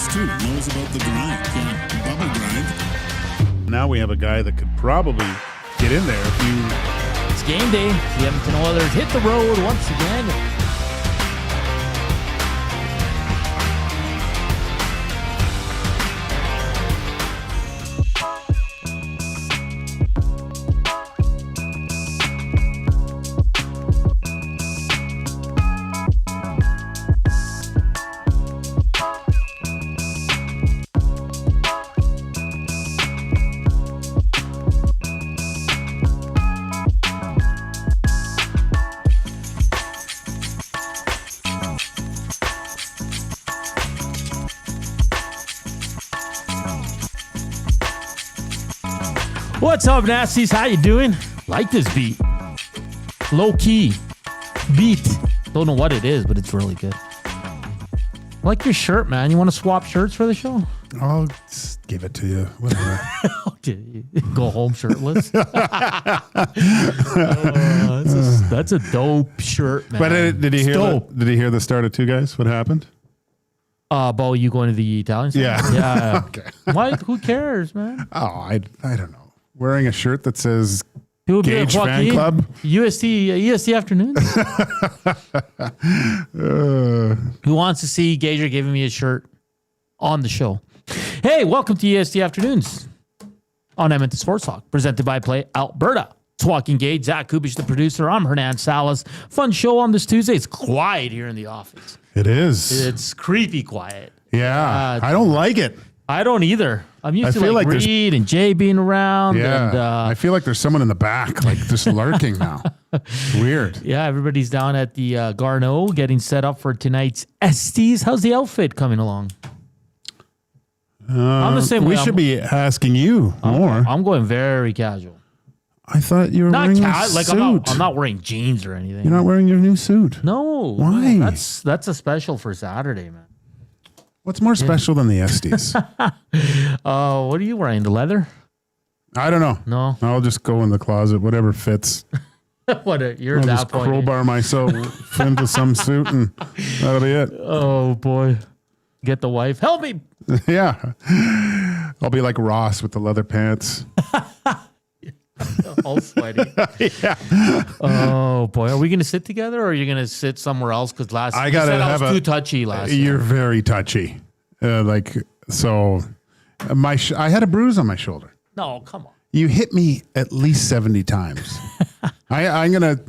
too. Knows about the grind. Yeah, bubble grind. Now we have a guy that could probably get in there if you... It's game day. The Edmonton Oilers hit the road once again. What's up, Nasties? How you doing? Like this beat. Low-key beat. Don't know what it is, but it's really good. I like your shirt, man. You want to swap shirts for the show? I'll just give it to you. Whatever. Okay. Go home shirtless. That's a dope shirt, man. But did he hear the start of Two Guys? What happened? About you going to the Italian store? Yeah. Yeah. Okay. Why? Who cares, man? Oh, I don't know. Wearing a shirt that says Gage Joaquin, Fan Club? EST afternoons? Who wants to see Gager giving me a shirt on the show? Hey, welcome to EST Afternoons on Edmonton Sports Talk, presented by Play Alberta. It's Joaquin, Gage, Zach Kubish, the producer. I'm Hernan, Salas. Fun show on this Tuesday. It's quiet here in the office. It is. It's creepy quiet. Yeah. I don't like it. I don't either. I'm used to like Reed and Jay being around. Yeah. And, I feel like there's someone in the back, like just lurking now. It's weird. Yeah, everybody's down at the Garneau getting set up for tonight's STs. How's the outfit coming along? I'm the same way. We should be asking you more. I'm going very casual. I thought you were wearing a suit. I'm not wearing jeans or anything. You're not wearing your new suit? No. Why? No, that's a special for Saturday, man. What's more special than the Estes? What are you wearing? The leather? I don't know. No. I'll just go in the closet, whatever fits. You're I'll that just point. crowbar myself into some suit and that'll be it. Oh, boy. Get the wife. Help me. Yeah. I'll be like Ross with the leather pants. All sweaty. Yeah. Oh, boy. Are we going to sit together or are you going to sit somewhere else? Because I was too touchy last You're year. very touchy. I had a bruise on my shoulder. No, come on. You hit me at least 70 times. I'm gonna.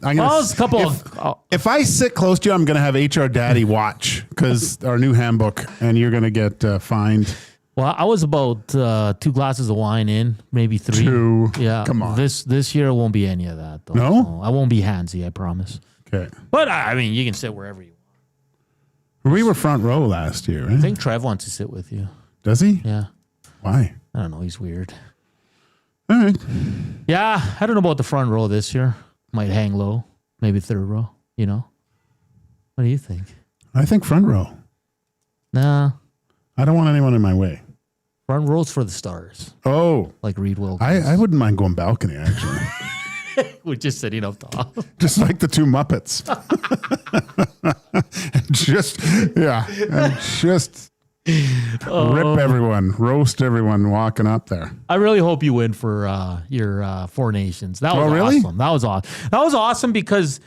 If I sit close to you, I'm gonna have HR Daddy watch because our new handbook, and you're gonna get fined. Well, I was about 2 glasses of wine in, maybe 3. 2. Yeah. Come on. This year won't be any of that, though. No? I won't be handsy, I promise. Okay. But I mean, you can sit wherever you want. We were front row last year, right? I think Trev wants to sit with you. Does he? Yeah. Why? I don't know. He's weird. All right. Yeah. I don't know about the front row this year. Might hang low. Maybe 3rd row. You know? What do you think? I think front row. Nah. I don't want anyone in my way. Front row's for the stars. Oh. Like Reed Wilkins. I wouldn't mind going balcony, actually. We're just sitting up top. Just like the 2 Muppets. Rip everyone, roast everyone walking up there. I really hope you win for your 4 Nations. That was really? awesome. That was awesome. That was awesome because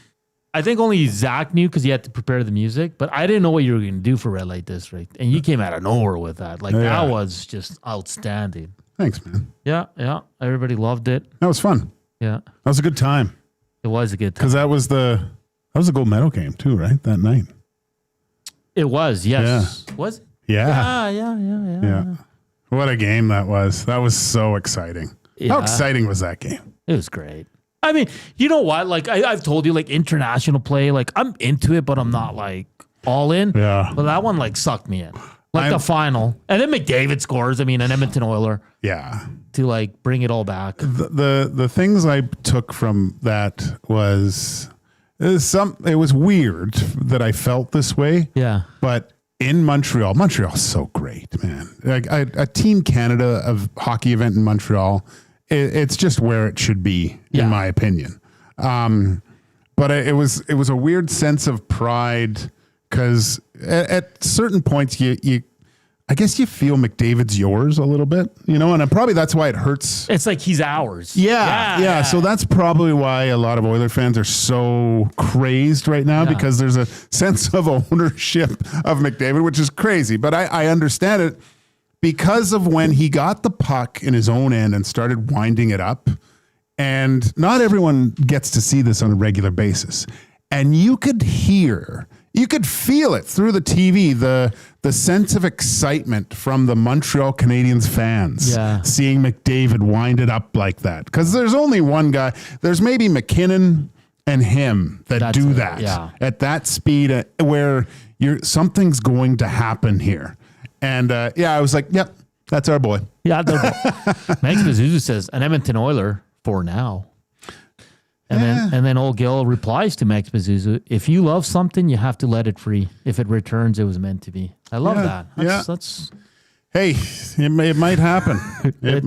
I think only Zach knew because he had to prepare the music, but I didn't know what you were going to do for Red Light District. And you came out of nowhere with that. That was just outstanding. Thanks, man. Yeah. Everybody loved it. That was fun. Yeah. That was a good time. It was a good time. Because that was the gold medal game too, right? That night. It was, yes. Yeah. Was it? Yeah. Yeah. What a game that was. That was so exciting. Yeah. How exciting was that game? It was great. I mean, you know what? Like I've told you, like international play, like I'm into it, but I'm not like all in. Yeah. But that one like sucked me in. The final. And then McDavid scores, an Edmonton Oiler. Yeah. To like bring it all back. The things I took from that was it was weird that I felt this way. Yeah. But in Montreal's so great, man. Like a Team Canada of hockey event in Montreal, it's just where it should be, in my opinion. But it was a weird sense of pride because at certain points I guess you feel McDavid's yours a little bit, and probably that's why it hurts. It's like he's ours. Yeah. So that's probably why a lot of Oiler fans are so crazed right now because there's a sense of ownership of McDavid, which is crazy. But I understand it because of when he got the puck in his own end and started winding it up. And not everyone gets to see this on a regular basis. And you could feel it through the TV, the sense of excitement from the Montreal Canadiens fans seeing McDavid wind it up like that. Because there's only one guy. There's maybe McKinnon and him that do that at that speed where something's going to happen here. And I was like, yep, that's our boy. Yeah, Max Bazuzu says, an Edmonton Oiler for now. And then old Gil replies to Max Bazuzu, if you love something, you have to let it free. If it returns, it was meant to be. I love that. That's hey, it might happen. It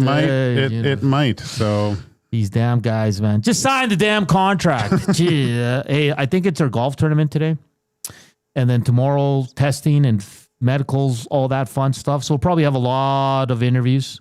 might. So these damn guys, man, just sign the damn contract. Gee, hey, I think it's our golf tournament today, and then tomorrow testing and medicals, all that fun stuff. So we'll probably have a lot of interviews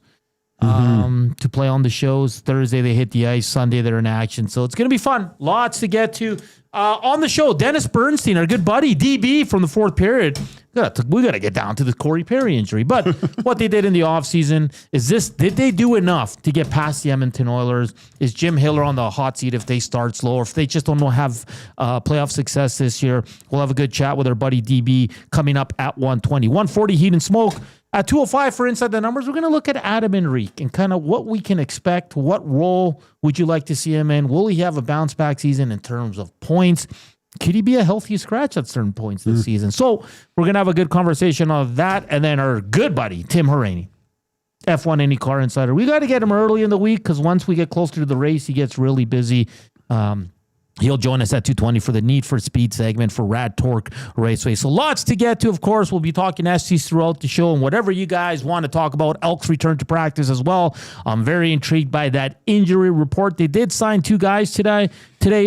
to play on the shows. Thursday they hit the ice. Sunday they're in action. So it's going to be fun. Lots to get to. On the show, Dennis Bernstein, our good buddy, DB from the fourth period. We got to get down to the Corey Perry injury. But what they did in the offseason is did they do enough to get past the Edmonton Oilers? Is Jim Hiller on the hot seat if they start slow or if they just don't have playoff success this year? We'll have a good chat with our buddy DB coming up at 1:20. 1:40 Heat and Smoke. At 2:05 for Inside the Numbers, we're going to look at Adam Henrique and kind of what we can expect. What role would you like to see him in? Will he have a bounce-back season in terms of points? Could he be a healthy scratch at certain points this season? So we're going to have a good conversation on that. And then our good buddy, Tim Hauraney, F1 IndyCar Insider. We got to get him early in the week because once we get closer to the race, he gets really busy. He'll join us at 2:20 for the Need for Speed segment for Rad Torque Raceway. So lots to get to, of course. We'll be talking SCs throughout the show and whatever you guys want to talk about. Elks return to practice as well. I'm very intrigued by that injury report. They did sign two guys today.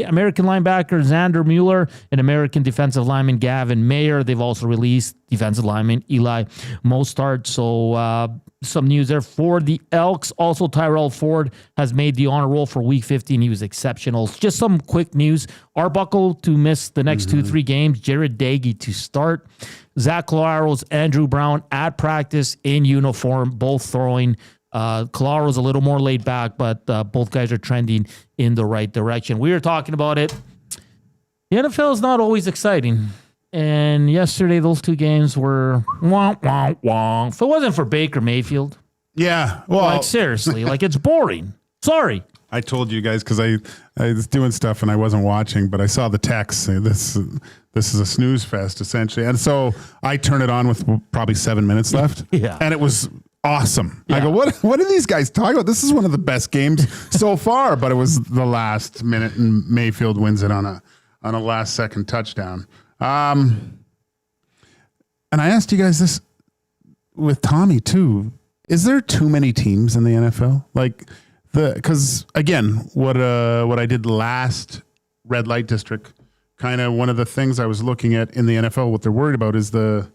American linebacker Xander Mueller and American defensive lineman Gavin Mayer. They've also released defensive lineman Eli Mostart. So some news there for the Elks. Also, Tyrell Ford has made the honor roll for Week 15. He was exceptional. Just some quick news. Arbuckle to miss the next 2-3 games. Jared Dagey to start. Zach Collaros, Andrew Brown at practice in uniform, both throwing. Collaros a little more laid back, but both guys are trending in the right direction. We were talking about it. The NFL is not always exciting. And yesterday, those two games were wonk, wonk, wonk. If it wasn't for Baker Mayfield. Yeah. Well, seriously, it's boring. Sorry. I told you guys because I was doing stuff and I wasn't watching, but I saw the text. This is a snooze fest, essentially. And so I turned it on with probably 7 minutes left. Yeah. And it was awesome. Yeah. I go, what are these guys talking about? This is one of the best games so far, but it was the last minute and Mayfield wins it on a last second touchdown. And I asked you guys this with Tommy too. Is there too many teams in the NFL? Because again, what I did last red light district, kind of one of the things I was looking at in the NFL, what they're worried about is the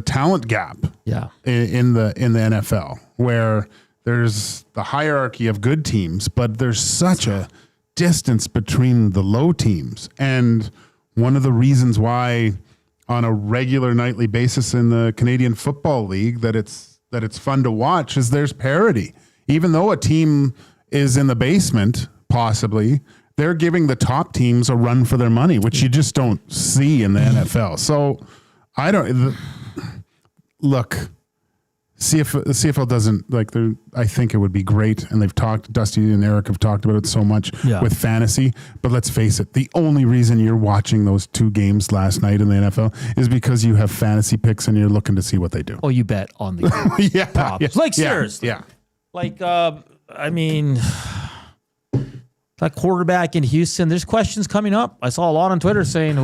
talent gap. Yeah. In the NFL, where there's the hierarchy of good teams, but there's such a distance between the low teams. And one of the reasons why on a regular nightly basis in the Canadian Football League that it's fun to watch is there's parity. Even though a team is in the basement, possibly, they're giving the top teams a run for their money, which you just don't see in the NFL. So CFL doesn't I think it would be great, and Dusty and Eric have talked about it so much with fantasy. But let's face it, the only reason you're watching those two games last night in the NFL is because you have fantasy picks and you're looking to see what they do. Oh, you bet on the props. Seriously. Yeah. That quarterback in Houston, there's questions coming up. I saw a lot on Twitter saying,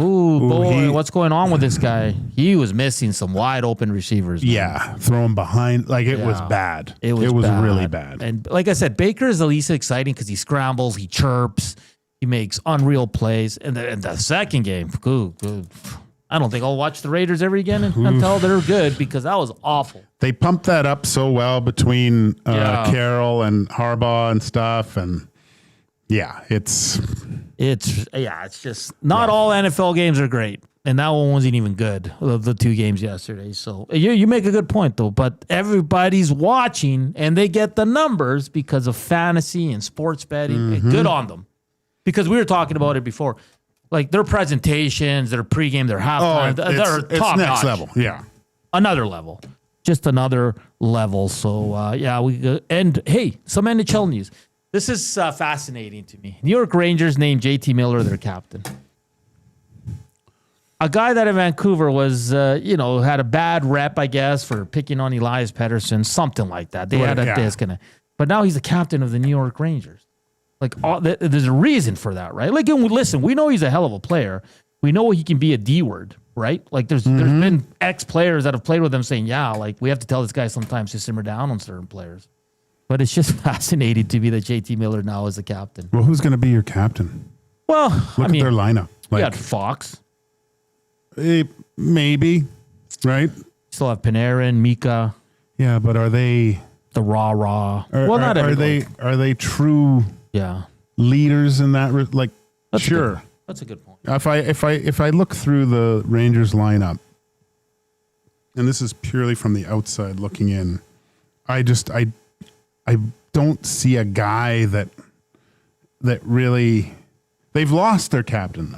what's going on with this guy? He was missing some wide open receivers. Man. Yeah, throwing behind. It was bad. It was really bad. And like I said, Baker is the least exciting because he scrambles, he chirps, he makes unreal plays. And the second game, I don't think I'll watch the Raiders ever again until they're good because that was awful. They pumped that up so well between Carroll and Harbaugh and stuff, and it's just not all NFL games are great, and that one wasn't even good. The 2 games yesterday. So you make a good point though, but everybody's watching and they get the numbers because of fantasy and sports betting. Mm-hmm. Good on them, because we were talking about it before. Like their presentations, their pregame, their halftime, they're top next notch. Level. Yeah, another level, just another level. So and hey, some NHL news. This is fascinating to me. New York Rangers named JT Miller their captain. A guy that in Vancouver was, had a bad rep, I guess, for picking on Elias Pettersson, something like that. They had a disconnect. But now he's the captain of the New York Rangers. Like, there's a reason for that, right? Like, listen, we know he's a hell of a player. We know he can be a D-word, right? Like, there's been ex-players that have played with him saying, we have to tell this guy sometimes to simmer down on certain players. But it's just fascinating to me that JT Miller now is the captain. Well, who's going to be your captain? Well, look at their lineup. You got Fox. Maybe, right? Still have Panarin, Mika. Yeah, but are they the rah? Not everybody. Are they true? Leaders in that. Like, that's sure. That's a good point. If I look through the Rangers lineup, and this is purely from the outside looking in, I don't see a guy that really. They've lost their captain.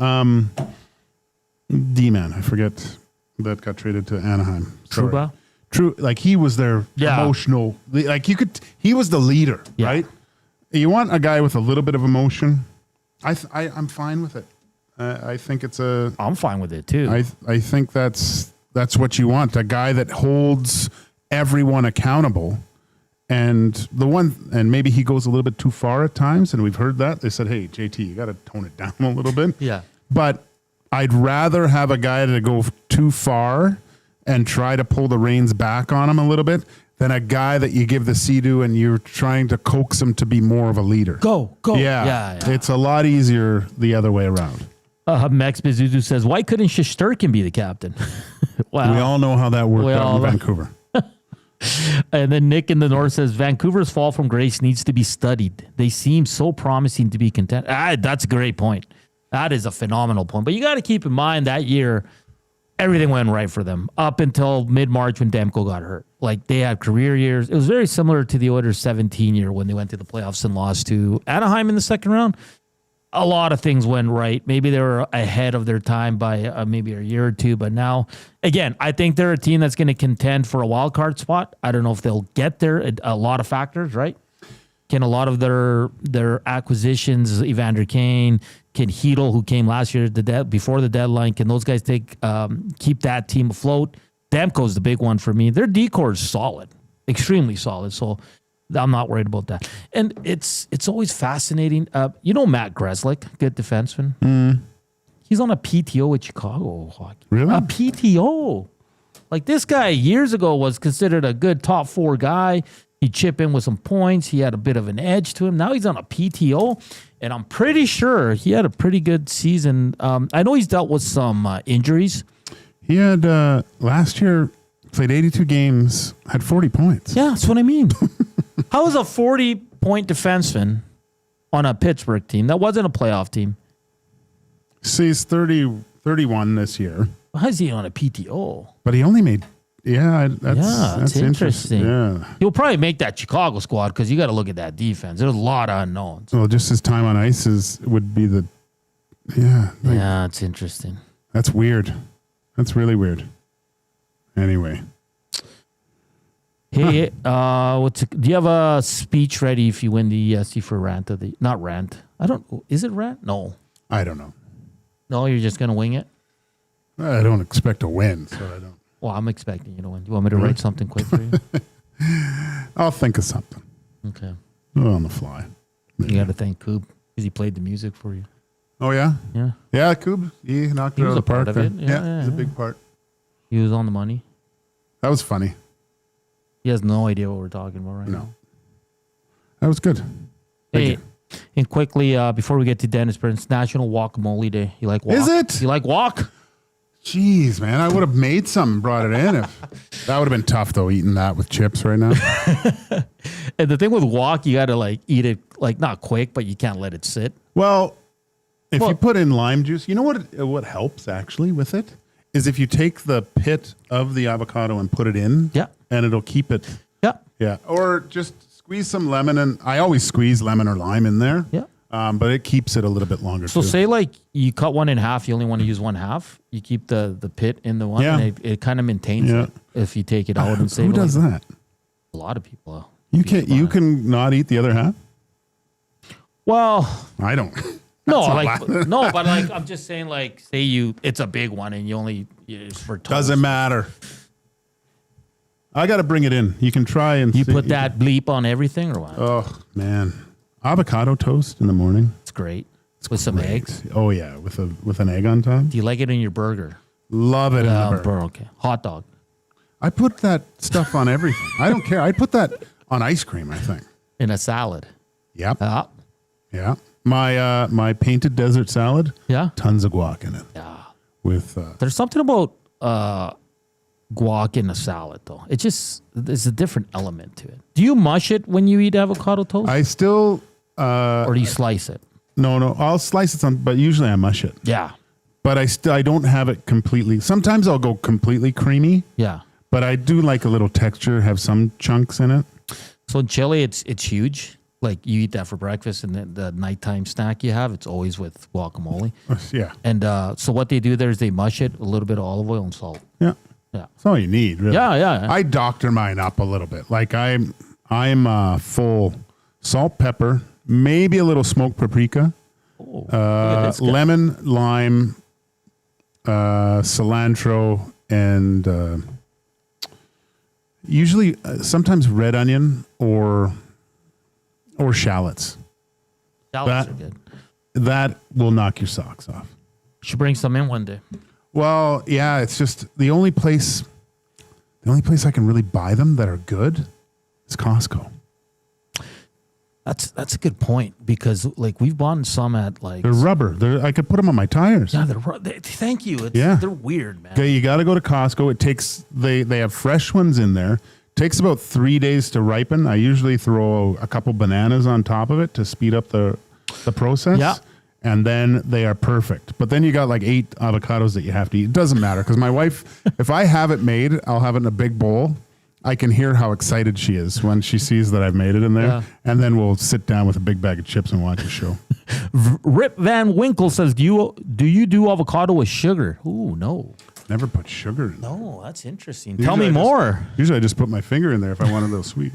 D-man, I forget, that got traded to Anaheim. Trouba? Like he was their emotional. Like he was the leader, right? You want a guy with a little bit of emotion. I'm fine with it. I think it's I'm fine with it too. I think that's what you want. A guy that holds everyone accountable. And maybe he goes a little bit too far at times, and we've heard that. They said, hey, JT, you got to tone it down a little bit. Yeah. But I'd rather have a guy that go too far and try to pull the reins back on him a little bit than a guy that you give the sea-doo and you're trying to coax him to be more of a leader. Go. Yeah. It's a lot easier the other way around. Max Bizuzu says, why couldn't Shesterkin be the captain? Wow. We all know how that worked out in Vancouver. And then Nick in the North says, Vancouver's fall from grace needs to be studied. They seem so promising to be content. That's a great point. That is a phenomenal point. But you got to keep in mind that year, everything went right for them up until mid-March when Demko got hurt. Like, they had career years. It was very similar to the Oilers' 17 year when they went to the playoffs and lost to Anaheim in the second round. A lot of things went right. Maybe they were ahead of their time by maybe a year or two. But now, again, I think they're a team that's going to contend for a wild card spot. I don't know if they'll get there. A lot of factors, right? Can a lot of their acquisitions, Evander Kane, can Hedl, who came last year before the deadline, can those guys keep that team afloat? Demko's the big one for me. Their D-core is solid, extremely solid. So I'm not worried about that. And it's always fascinating. Matt Grzelcyk, good defenseman. He's on a PTO at Chicago hockey. Really? A PTO. Like, this guy years ago was considered a good top 4 guy. He'd chip in with some points. He had a bit of an edge to him. Now he's on a PTO, and I'm pretty sure he had a pretty good season. I know he's dealt with some injuries. He had, last year, played 82 games, had 40 points. Yeah, that's what I mean. How is a 40-point defenseman on a Pittsburgh team that wasn't a playoff team? See, he's 31 this year. How is he on a PTO? But he only made... that's interesting. Yeah. He'll probably make that Chicago squad because you got to look at that defense. There's a lot of unknowns. Well, just his time on ice would be the... Yeah. It's interesting. That's weird. That's really weird. Anyway. Hey, do you have a speech ready if you win the EST for rant of the... Not rant. Is it rant? No. I don't know. No, you're just going to wing it? I don't expect to win, so I don't. Well, I'm expecting you to win. Do you want me to write something quick for you? I'll think of something. Okay. On the fly. You got to thank Coop because he played the music for you. Oh, yeah? Yeah. Yeah, Coop. He knocked it out of the park. Of it. Yeah, it was a big part. He was on the money. That was funny. He has no idea what we're talking about right now. That was good. Hey, and quickly, before we get to Dennis Bernstein, National Guacamole Day. You like walk? Is it? You like walk? Jeez, man, I would have made some, brought it in. That would have been tough though, eating that with chips right now. And the thing with guac, you got to like eat it like not quick, but you can't let it sit. Well, if you put in lime juice, you know what helps actually with it is if you take the pit of the avocado and put it in. Yeah. And it'll keep it. Yeah. Yeah. Or just squeeze some lemon, and I always squeeze lemon or lime in there. Yeah. But it keeps it a little bit longer. So too. say like you cut one in half, you only want to use one half. You keep the pit in the one, and it kind of maintains it if you take it out and save it. Who does that? A lot of people. You can not eat the other half? Well, I don't. No, but like I'm just saying, like say it's a big one and you only it's for toast. Doesn't matter. I got to bring it in. You can try and you put that bleep on everything or what? Oh man, avocado toast in the morning. It's great with some eggs. Oh yeah, with an egg on top. Do you like it in your burger? Love it in the burger. Okay, hot dog. I put that stuff on everything. I don't care. I put that on ice cream. I think in a salad. Yep. Yeah. My painted desert salad. Yeah. Tons of guac in it. Yeah. With there's something about guac in a salad though. There's a different element to it. Do you mush it when you eat avocado toast? I still or do you slice it? No. I'll slice it but usually I mush it. Yeah. But I don't have it completely. Sometimes I'll go completely creamy. Yeah. But I do like a little texture, have some chunks in it. So in Chile, it's huge. Like you eat that for breakfast, and then the nighttime snack you have, it's always with guacamole. Yeah. And so what they do there is they mush it, a little bit of olive oil and salt. Yeah. Yeah. That's all you need, really. Yeah. I doctor mine up a little bit. Like I'm full salt, pepper, maybe a little smoked paprika, lemon, lime, cilantro, and usually sometimes red onion or shallots. Shallots are good. That will knock your socks off. Should bring some in one day. Well, yeah, it's just the only place I can really buy them that are good is Costco. That's a good point because like we've bought some at like they're rubber. I could put them on my tires. Yeah, thank you. They're weird, man. Okay, you got to go to Costco. It takes they have fresh ones in there. Takes about 3 days to ripen. I usually throw a couple bananas on top of it to speed up the process. Yeah. And then they are perfect. But then you got like 8 avocados that you have to eat. It doesn't matter because my wife, if I have it made, I'll have it in a big bowl. I can hear how excited she is when she sees that I've made it in there. Yeah. And then we'll sit down with a big bag of chips and watch a show. Rip Van Winkle says, do you do avocado with sugar? Ooh, no. Never put sugar in. No, that's interesting. Tell me more. Usually I just put my finger in there if I want a little sweet.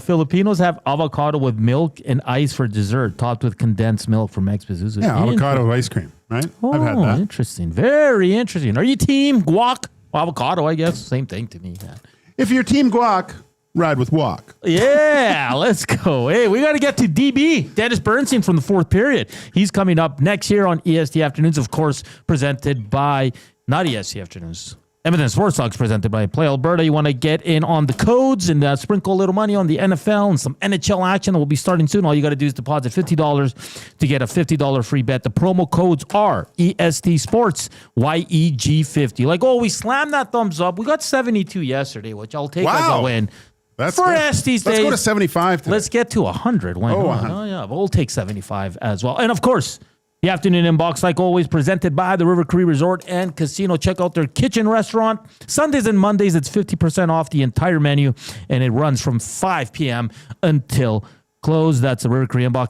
Filipinos have avocado with milk and ice for dessert, topped with condensed milk from Ex-Pazuzu. Yeah, avocado with ice cream, right? Oh, I've had that. Interesting. Very interesting. Are you team guac? Avocado, I guess. Same thing to me. Man. If you're team guac, ride with guac. Yeah, let's go. Hey, we got to get to DB, Dennis Bernstein from the fourth period. He's coming up next here on EST Afternoons, of course, presented by, not EST Afternoons, Edmonton Sports Talks presented by Play Alberta. You want to get in on the codes and sprinkle a little money on the NFL and some NHL action that will be starting soon. All you got to do is deposit $50 to get a $50 free bet. The promo codes are EST Sports, YEG50. Like, we slammed that thumbs up. We got 72 yesterday, which I'll take as a win. That's for good. ST days. Let's go to 75 today. Let's get to 100. Why not? 100. Oh, yeah. We'll take 75 as well. And, of course, the afternoon inbox, like always, presented by the River Cree Resort and Casino. Check out their kitchen restaurant. Sundays and Mondays, it's 50% off the entire menu, and it runs from 5 p.m. until close. That's the River Cree inbox,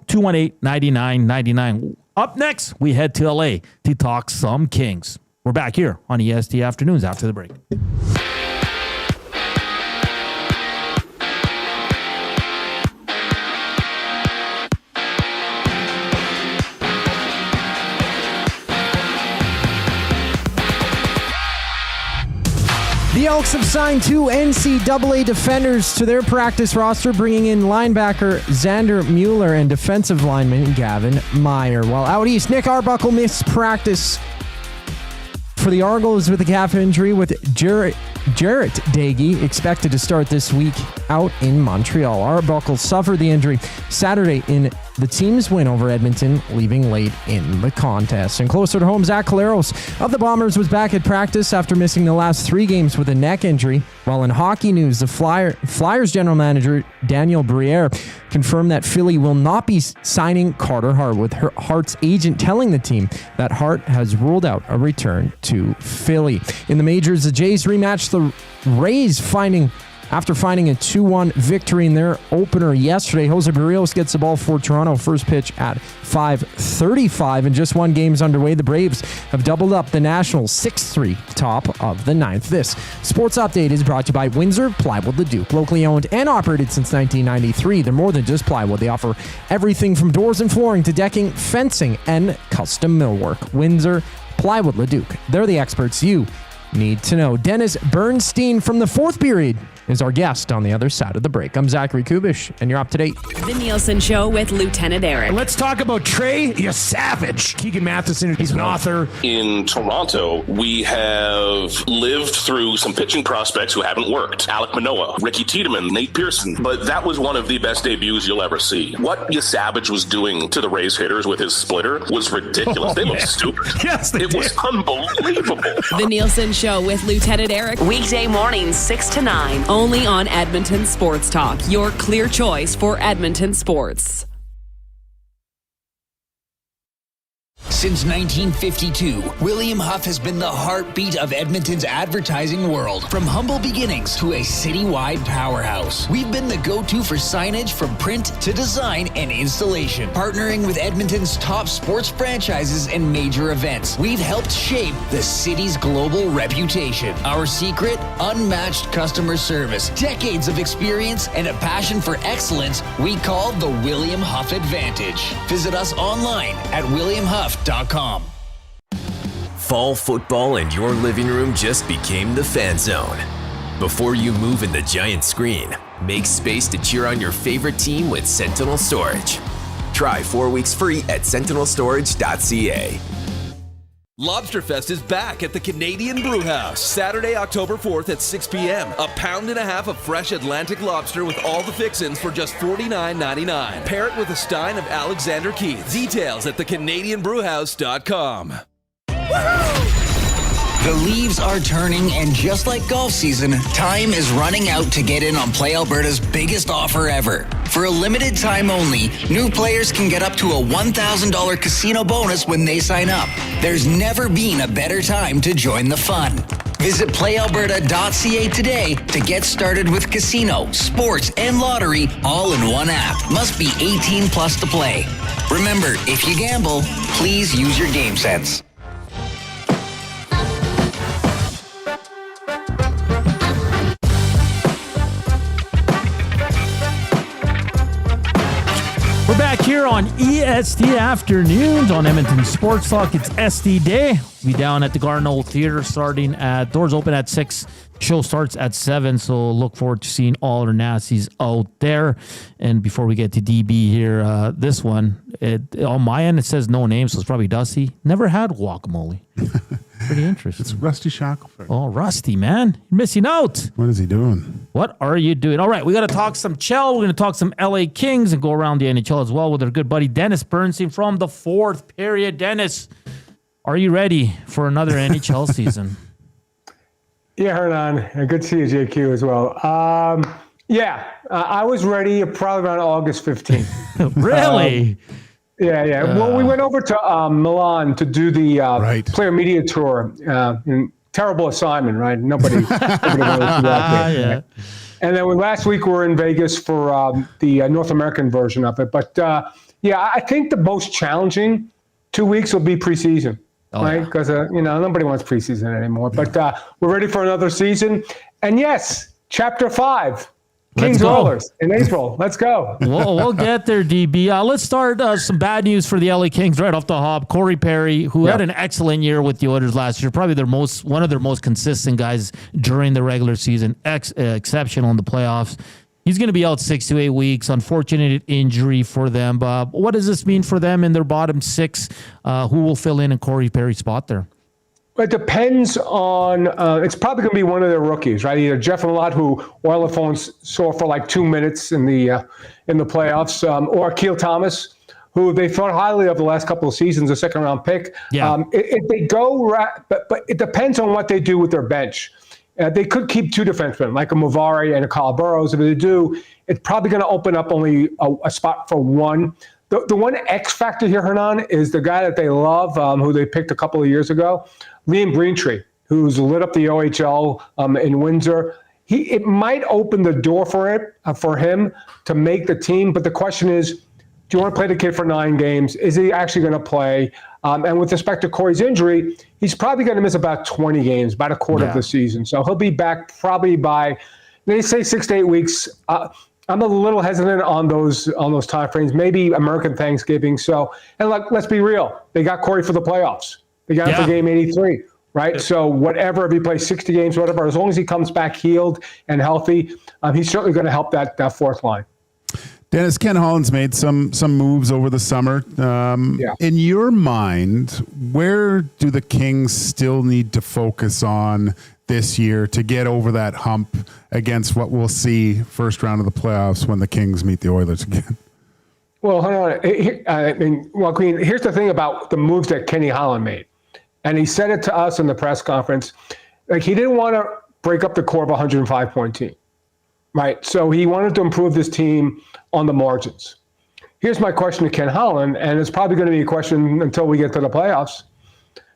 780-218-9999. Up next, we head to L.A. to talk some Kings. We're back here on EST Afternoons after the break. The Elks have signed 2 NCAA defenders to their practice roster, bringing in linebacker Xander Mueller and defensive lineman Gavin Meyer. While out east, Nick Arbuckle missed practice for the Argos with a calf injury, with Jarrett Dagey expected to start this week out in Montreal. Arbuckle suffered the injury Saturday in the team's win over Edmonton, leaving late in the contest. And closer to home, Zach Collaros of the Bombers was back at practice after missing the last 3 games with a neck injury. While in hockey news, the Flyers general manager Daniel Briere confirmed that Philly will not be signing Carter Hart, with Hart's agent telling the team that Hart has ruled out a return to Philly. In the majors, the Jays rematched the Rays, after finding a 2-1 victory in their opener yesterday. Jose Barrios gets the ball for Toronto. First pitch at 5:35, and just 1 game's underway. The Braves have doubled up the Nationals 6-3, top of the 9th. This sports update is brought to you by Windsor Plywood Leduc, locally owned and operated since 1993. They're more than just plywood. They offer everything from doors and flooring to decking, fencing, and custom millwork. Windsor Plywood Leduc. They're the experts you need to know. Dennis Bernstein from the 4th period is our guest on the other side of the break. I'm Zachary Kubish, and you're up to date. The Nielsen Show with Lieutenant Eric. Let's talk about Trey, you savage. Keegan Matheson, he's an author. In Toronto, we have lived through some pitching prospects who haven't worked. Alec Manoah, Ricky Tiedemann, Nate Pearson. But that was one of the best debuts you'll ever see. What Savage was doing to the Rays hitters with his splitter was ridiculous. They looked stupid. Yes, it was unbelievable. The Nielsen Show with Lieutenant Eric. Weekday mornings, 6 to 9. Only on Edmonton Sports Talk, your clear choice for Edmonton sports. Since 1952, William Huff has been the heartbeat of Edmonton's advertising world. From humble beginnings to a citywide powerhouse, we've been the go-to for signage from print to design and installation. Partnering with Edmonton's top sports franchises and major events, we've helped shape the city's global reputation. Our secret? Unmatched customer service, decades of experience, and a passion for excellence we call the William Huff Advantage. Visit us online at williamhuff.com. Fall football in your living room just became the fan zone. Before you move in the giant screen, make space to cheer on your favorite team with Sentinel Storage. Try 4 weeks free at sentinelstorage.ca. Lobsterfest is back at the Canadian Brewhouse, Saturday, October 4th at 6 p.m. A pound and a half of fresh Atlantic lobster with all the fixins for just $49.99. Pair it with a stein of Alexander Keith's. Details at thecanadianbrewhouse.com. The leaves are turning, and just like golf season, time is running out to get in on Play Alberta's biggest offer ever. For a limited time only, new players can get up to a $1,000 casino bonus when they sign up. There's never been a better time to join the fun. Visit playalberta.ca today to get started with casino, sports, and lottery all in one app. Must be 18 plus to play. Remember, if you gamble, please use your game sense. We're back here on EST Afternoons on Edmonton Sports Talk. It's SD Day. We'll be down at the Garden Old Theater starting at, doors open at 6. Show starts at 7, so look forward to seeing all our Nazis out there. And before we get to DB here, this one, on my end, it says no name, so it's probably Dusty. Never had guacamole. Pretty interesting. It's Rusty Shackelford. Oh, Rusty, man. You're missing out. What is he doing? What are you doing? All right, we got to talk some Chell. We're going to talk some LA Kings and go around the NHL as well with our good buddy Dennis Bernstein from the 4th period. Dennis, are you ready for another NHL season? Yeah, Hernan. Good to see you, JQ, as well. I was ready probably around August 15th. Really? Yeah. Well, we went over to Milan to do the player media tour. Terrible assignment, right? Nobody wanted to do that. Yeah. And then last week we were in Vegas for the North American version of it. But I think the most challenging 2 weeks will be preseason. Right, because nobody wants preseason anymore. But we're ready for another season. And yes, Chapter 5, Kings Oilers in April. Let's go. We'll get there, DB. Let's start some bad news for the LA Kings right off the hop. Corey Perry, who had an excellent year with the Oilers last year, probably one of their most consistent guys during the regular season, exceptional in the playoffs. He's going to be out 6 to 8 weeks. Unfortunate injury for them. What does this mean for them in their bottom 6? Who will fill in Corey Perry's spot there? It depends on. It's probably going to be one of their rookies, right? Either Jeff Malott, who Oiler phones saw for like 2 minutes in the playoffs, or Akil Thomas, who they thought highly of the last couple of seasons, a second-round pick. Yeah. If they go, but it depends on what they do with their bench. They could keep two defensemen, like a Mavari and a Kyle Burrows. If they do, it's probably going to open up only a spot for one. The one X factor here, Hernan, is the guy that they love, who they picked a couple of years ago, Liam Greentree, who's lit up the OHL in Windsor. It might open the door for him to make the team, but the question is, do you want to play the kid for 9 games? Is he actually going to play? And with respect to Corey's injury, he's probably going to miss about 20 games, about a quarter of the season. So he'll be back probably by, they say 6 to 8 weeks. I'm a little hesitant on those timeframes. Maybe American Thanksgiving. So, and let's be real, they got Corey for the playoffs. They got him for game 83, right? So whatever, if he plays 60 games, whatever, as long as he comes back healed and healthy, he's certainly going to help that fourth line. Dennis, Ken Holland's made some moves over the summer. In your mind, where do the Kings still need to focus on this year to get over that hump against what we'll see first round of the playoffs when the Kings meet the Oilers again? Well, hold on. Joaquin, here's the thing about the moves that Kenny Holland made. And he said it to us in the press conference. Like, he didn't want to break up the core of a 105-point team. Right. So he wanted to improve this team on the margins. Here's my question to Ken Holland, and it's probably going to be a question until we get to the playoffs.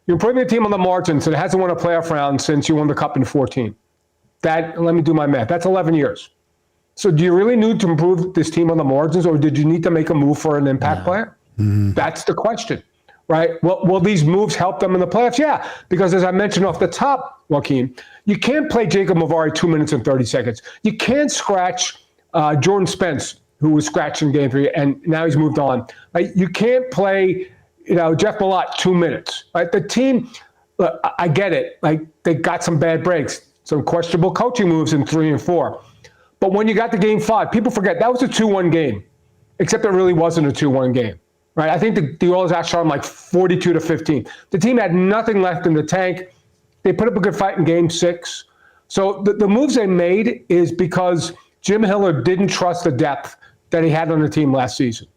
You're improving the team on the margins, and it hasn't won a playoff round since you won the Cup in 2014. Let me do my math. That's 11 years. So do you really need to improve this team on the margins, or did you need to make a move for an impact player? Mm-hmm. That's the question, right? Will these moves help them in the playoffs? Yeah, because as I mentioned off the top, Joaquin, you can't play Jacob Mavari 2 minutes and 30 seconds. You can't scratch Jordan Spence, who was scratched in game 3, and now he's moved on. Right? You can't play, Jeff Malott 2 minutes. Right? The team, look, I get it. Like, they got some bad breaks, some questionable coaching moves in 3 and 4. But when you got to game 5, people forget that was a 2-1 game, except it really wasn't a 2-1 game. Right? I think the Oilers actually are like 42-15. The team had nothing left in the tank. They put up a good fight in game 6. So the moves they made is because Jim Hiller didn't trust the depth that he had on the team last season.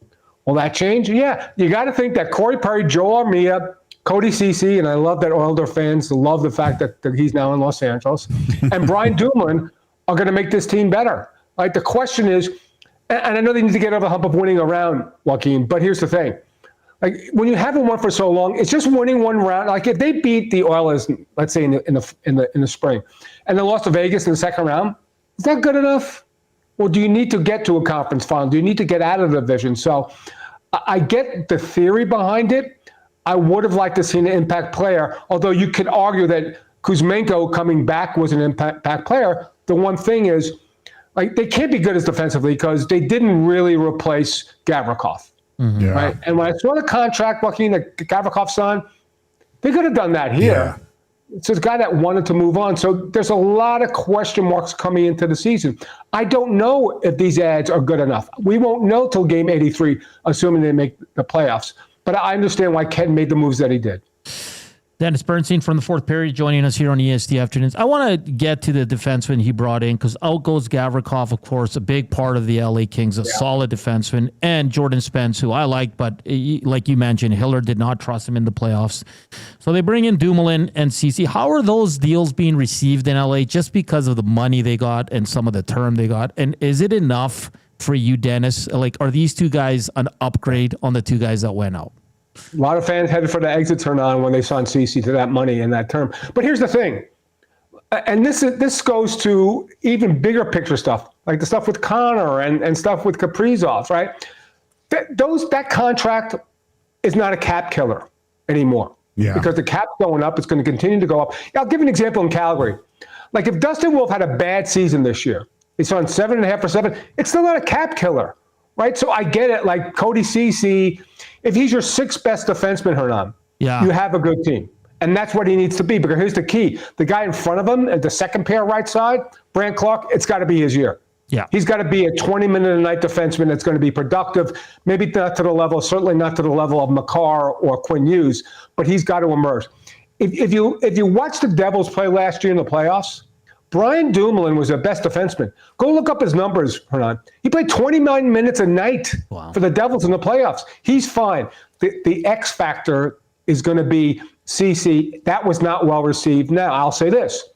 Will that change? Yeah. You got to think that Corey Perry, Joel Armia, Cody Ceci, and I love that Oilers fans love the fact that he's now in Los Angeles, and Brian Dumoulin are going to make this team better. Like, the question is, and I know they need to get over the hump of winning a round, Joaquin, but here's the thing. Like, when you haven't won for so long, it's just winning one round. Like, if they beat the Oilers, let's say in the spring, and they lost to Vegas in the second round, is that good enough? Or do you need to get to a conference final? Do you need to get out of the division? So I get the theory behind it. I would have liked to see an impact player, although you could argue that Kuzmenko coming back was an impact player. The one thing is, like, they can't be good as defensively because they didn't really replace Gavrikov. Mm-hmm. Yeah. Right? And when I saw the contract, Joaquin, that Gavrikov signed, they could have done that here. Yeah. It's a guy that wanted to move on. So there's a lot of question marks coming into the season. I don't know if these ads are good enough. We won't know till game 83, assuming they make the playoffs. But I understand why Ken made the moves that he did. Dennis Bernstein from the fourth period joining us here on EST Afternoons. I want to get to the defenseman he brought in because out goes Gavrikov, of course, a big part of the LA Kings, a solid defenseman, and Jordan Spence, who I like, but like you mentioned, Hiller did not trust him in the playoffs. So they bring in Dumoulin and Ceci. How are those deals being received in LA just because of the money they got and some of the term they got? And is it enough for you, Dennis? Like, are these two guys an upgrade on the two guys that went out? A lot of fans headed for the exit turn on when they signed Ceci to that money and that term. But here's the thing, and this goes to even bigger picture stuff, like the stuff with Connor and stuff with Kaprizov, right? That contract is not a cap killer anymore. Yeah. Because the cap's going up, it's going to continue to go up. I'll give you an example in Calgary. Like, if Dustin Wolf had a bad season this year, he signed 7.5 for 7, it's still not a cap killer. Right, so I get it. Like Cody Ceci, if he's your 6th best defenseman, Hernan, you have a good team, and that's what he needs to be. Because here's the key: the guy in front of him at the second pair right side, Brant Clark, it's got to be his year. Yeah, he's got to be a 20-minute-a-night defenseman that's going to be productive. Maybe not to the level, certainly not to the level of Makar or Quinn Hughes, but he's got to emerge. If you watch the Devils play last year in the playoffs, Brian Dumoulin was their best defenseman. Go look up his numbers, Hernan. He played 29 minutes a night for the Devils in the playoffs. He's fine. The X factor is going to be CC. That was not well received. Now, I'll say this.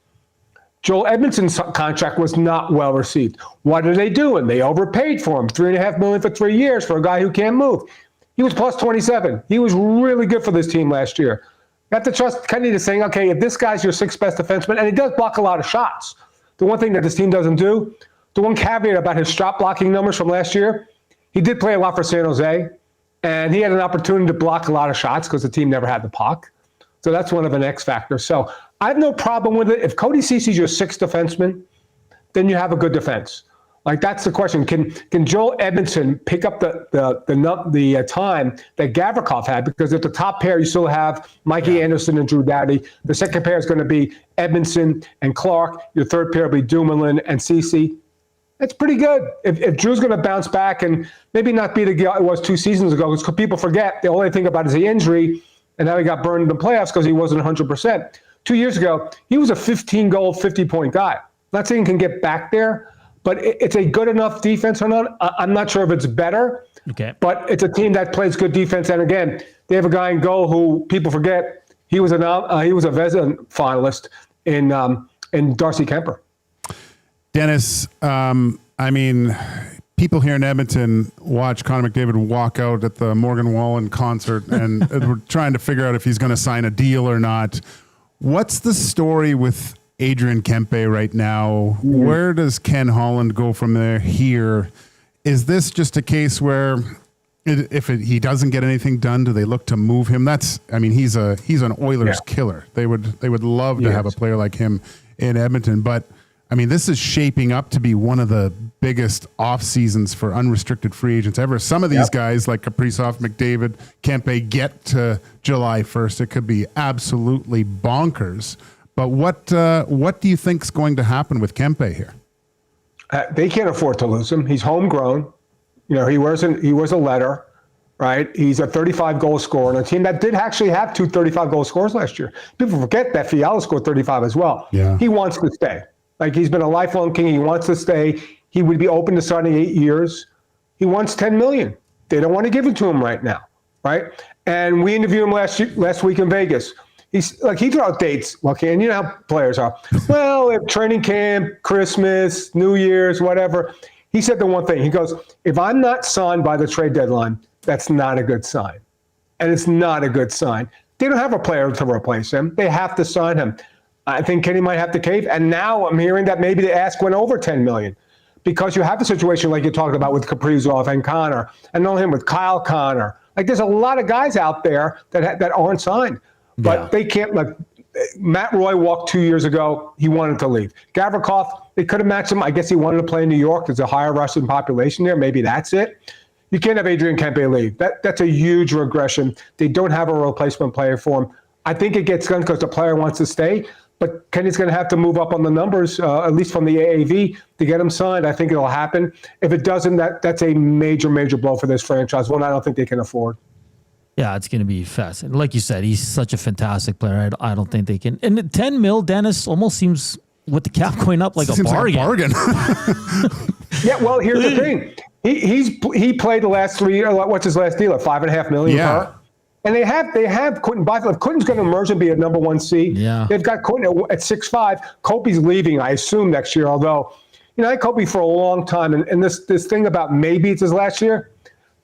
Joel Edmondson's contract was not well received. What are they doing? They overpaid for him, $3.5 million for 3 years for a guy who can't move. He was plus 27. He was really good for this team last year. You have to trust Kenny to saying, okay, if this guy's your sixth best defenseman, and he does block a lot of shots. The one thing that this team doesn't do, the one caveat about his shot blocking numbers from last year, he did play a lot for San Jose, and he had an opportunity to block a lot of shots because the team never had the puck. So that's one of an X factor. So I have no problem with it. If Cody Ceci's your sixth defenseman, then you have a good defense. Like, that's the question. Can Joel Edmondson pick up the time that Gavrikov had? Because at the top pair, you still have Mikey Anderson and Drew Doughty. The second pair is going to be Edmondson and Clark. Your third pair will be Dumoulin and Ceci. That's pretty good. If Drew's going to bounce back and maybe not be the guy it was 2 seasons ago, because people forget the only thing about is the injury and how he got burned in the playoffs because he wasn't 100%. 2 years ago, he was a 15-goal, 50-point guy. Not saying he can get back there, but it's a good enough defense or not. I'm not sure if it's better, but it's a team that plays good defense. And again, they have a guy in goal who people forget he was a Vezina finalist in Darcy Kemper. Dennis, I mean, people here in Edmonton watch Connor McDavid walk out at the Morgan Wallen concert, and we're trying to figure out if he's going to sign a deal or not. What's the story with Adrian Kempe right now? Where does Ken Holland go from there here? Is this just a case where he doesn't get anything done, do they look to move him? He's an Oilers killer. They would love to have a player like him in Edmonton, but I mean, this is shaping up to be one of the biggest off seasons for unrestricted free agents ever. Some of these guys like Kaprizov, McDavid, Kempe get to July 1st. It could be absolutely bonkers. But what do you think is going to happen with Kempe here? They can't afford to lose him. He's homegrown. You know, he wears a letter, right? He's a 35-goal scorer on a team that did actually have 2 35-goal scorers last year. People forget that Fiala scored 35 as well. Yeah. He wants to stay. Like, he's been a lifelong King. He wants to stay. He would be open to signing 8 years. He wants $10 million. They don't want to give it to him right now, right? And we interviewed him last week in Vegas. He's like, he threw out dates, Joaquin, and you know how players are. Well, if training camp, Christmas, New Year's, whatever. He said the one thing. He goes, if I'm not signed by the trade deadline, that's not a good sign. And it's not a good sign. They don't have a player to replace him. They have to sign him. I think Kenny might have to cave. And now I'm hearing that maybe the ask went over $10 million. Because you have the situation like you talked about with Kaprizov and Connor, and not him with Kyle Connor. Like, there's a lot of guys out there that aren't signed. But they can't. Like, Matt Roy walked 2 years ago. He wanted to leave. Gavrikov, they could have matched him. I guess he wanted to play in New York. There's a higher Russian population there. Maybe that's it. You can't have Adrian Kempe leave. That's a huge regression. They don't have a replacement player for him. I think it gets done because the player wants to stay. But Kenny's going to have to move up on the numbers, at least from the AAV, to get him signed. I think it'll happen. If it doesn't, that's a major, major blow for this franchise, one I don't think they can afford. Yeah, it's going to be fast. And like you said, he's such a fantastic player. I don't think they can. And the 10 mil, Dennis, almost seems with the cap going up like a bargain. Yeah, well, here's the thing. He played the last 3 years. What's his last deal? $5.5 million. Yeah. And they have Quentin Byfield. If Quentin's going to emerge and be a number 1 seed, they've got Quentin at 6'5". Kopi's leaving, I assume, next year. Although, I had Kopi for a long time. And this thing about maybe it's his last year,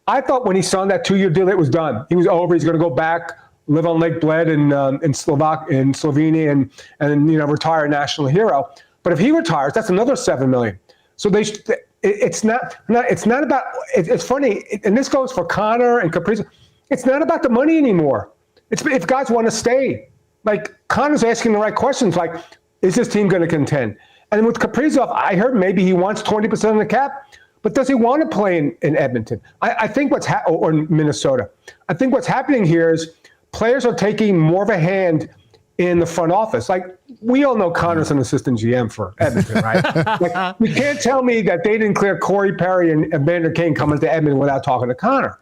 I thought when he signed that 2-year deal, it was done. He was over. He's going to go back, live on Lake Bled in Slovenia, and retire a national hero. But if he retires, that's another $7 million. So it's not about. It's funny, and this goes for Connor and Kaprizov. It's not about the money anymore. It's if guys want to stay. Like, Connor's asking the right questions, like, is this team going to contend? And with Kaprizov, I heard maybe he wants 20% of the cap, but does he want to play in Edmonton? I think or in Minnesota. I think what's happening here is players are taking more of a hand in the front office. Like, we all know Connor's an assistant GM for Edmonton, right? Like, you can't tell me that they didn't clear Corey Perry and Evander Kane coming to Edmonton without talking to Connor.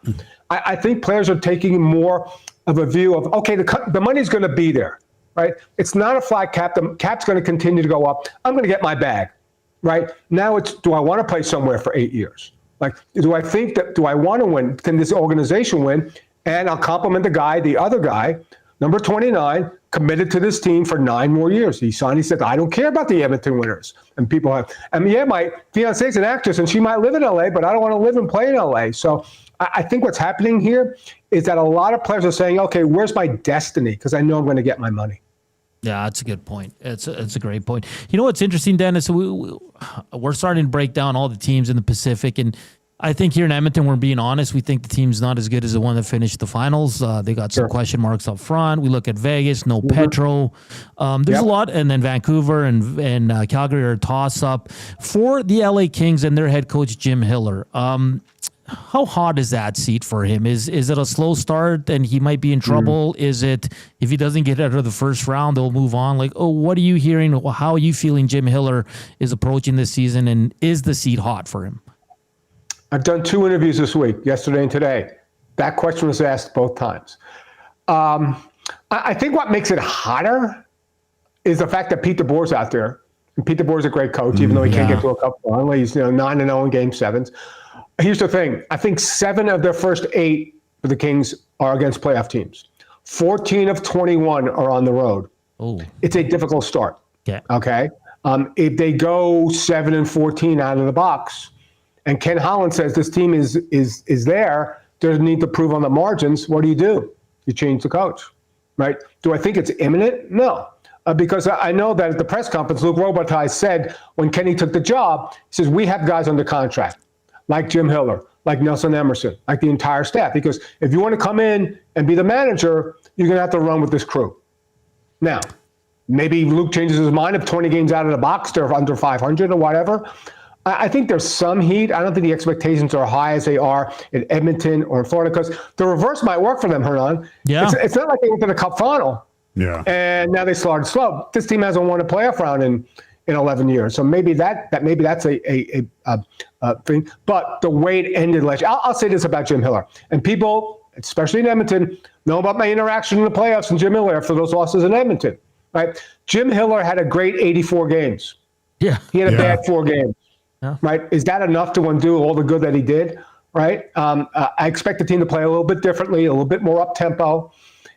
I think players are taking more of a view of, okay, the money's going to be there, right? It's not a flat cap. The cap's going to continue to go up. I'm going to get my bag, right? Now it's, do I want to play somewhere for 8 years? Like, do I want to win? Can this organization win? And I'll compliment the other guy, number 29, committed to this team for 9 more years. He signed, he said, I don't care about the Edmonton Winners. And people have, my fiancee's an actress and she might live in LA, but I don't want to live and play in LA. So I think what's happening here is that a lot of players are saying, okay, where's my destiny? Because I know I'm going to get my money. Yeah, that's a good point. It's a great point. You know what's interesting, Dennis? We're starting to break down all the teams in the Pacific, and I think here in Edmonton, we're being honest. We think the team's not as good as the one that finished the finals. They got some question marks up front. We look at Vegas, no Petro. There's a lot, and then Vancouver and Calgary are a toss-up. For the LA Kings and their head coach, Jim Hiller, how hot is that seat for him? Is it a slow start and he might be in trouble? Is it, if he doesn't get out of the first round, they'll move on? Like, what are you hearing? How are you feeling Jim Hiller is approaching this season, and is the seat hot for him? I've done 2 interviews this week, yesterday and today. That question was asked both times. I think what makes it hotter is the fact that Pete DeBoer's out there. And Pete DeBoer's a great coach, even though he can't get to a cup final. He's 9-0 in Game 7s. Here's the thing. I think 7 of their first 8 for the Kings are against playoff teams. 14 of 21 are on the road. Oh, it's a difficult start. Yeah. Okay. If they go 7-14 out of the box, and Ken Holland says this team is there, doesn't need to prove on the margins, what do? You change the coach, right? Do I think it's imminent? No. Because I know that at the press conference, Luc Robitaille said when Kenny took the job, he says, we have guys under contract, like Jim Hiller, like Nelson Emerson, like the entire staff. Because if you want to come in and be the manager, you're going to have to run with this crew. Now, maybe Luke changes his mind if 20 games out of the box, they're under 500 or whatever. I think there's some heat. I don't think the expectations are high as they are in Edmonton or in Florida, because the reverse might work for them, Hernan. Yeah. It's not like they went to the Cup final. Yeah. And now they started slow. This team hasn't won a playoff round in 11 years. So maybe that's a thing. But the way it ended last year, I'll say this about Jim Hiller. And people, especially in Edmonton, know about my interaction in the playoffs and Jim Hiller after those losses in Edmonton. Right? Jim Hiller had a great 84 games. Yeah. He had a bad 4 games. Yeah. Right? Is that enough to undo all the good that he did? Right? I expect the team to play a little bit differently, a little bit more up tempo.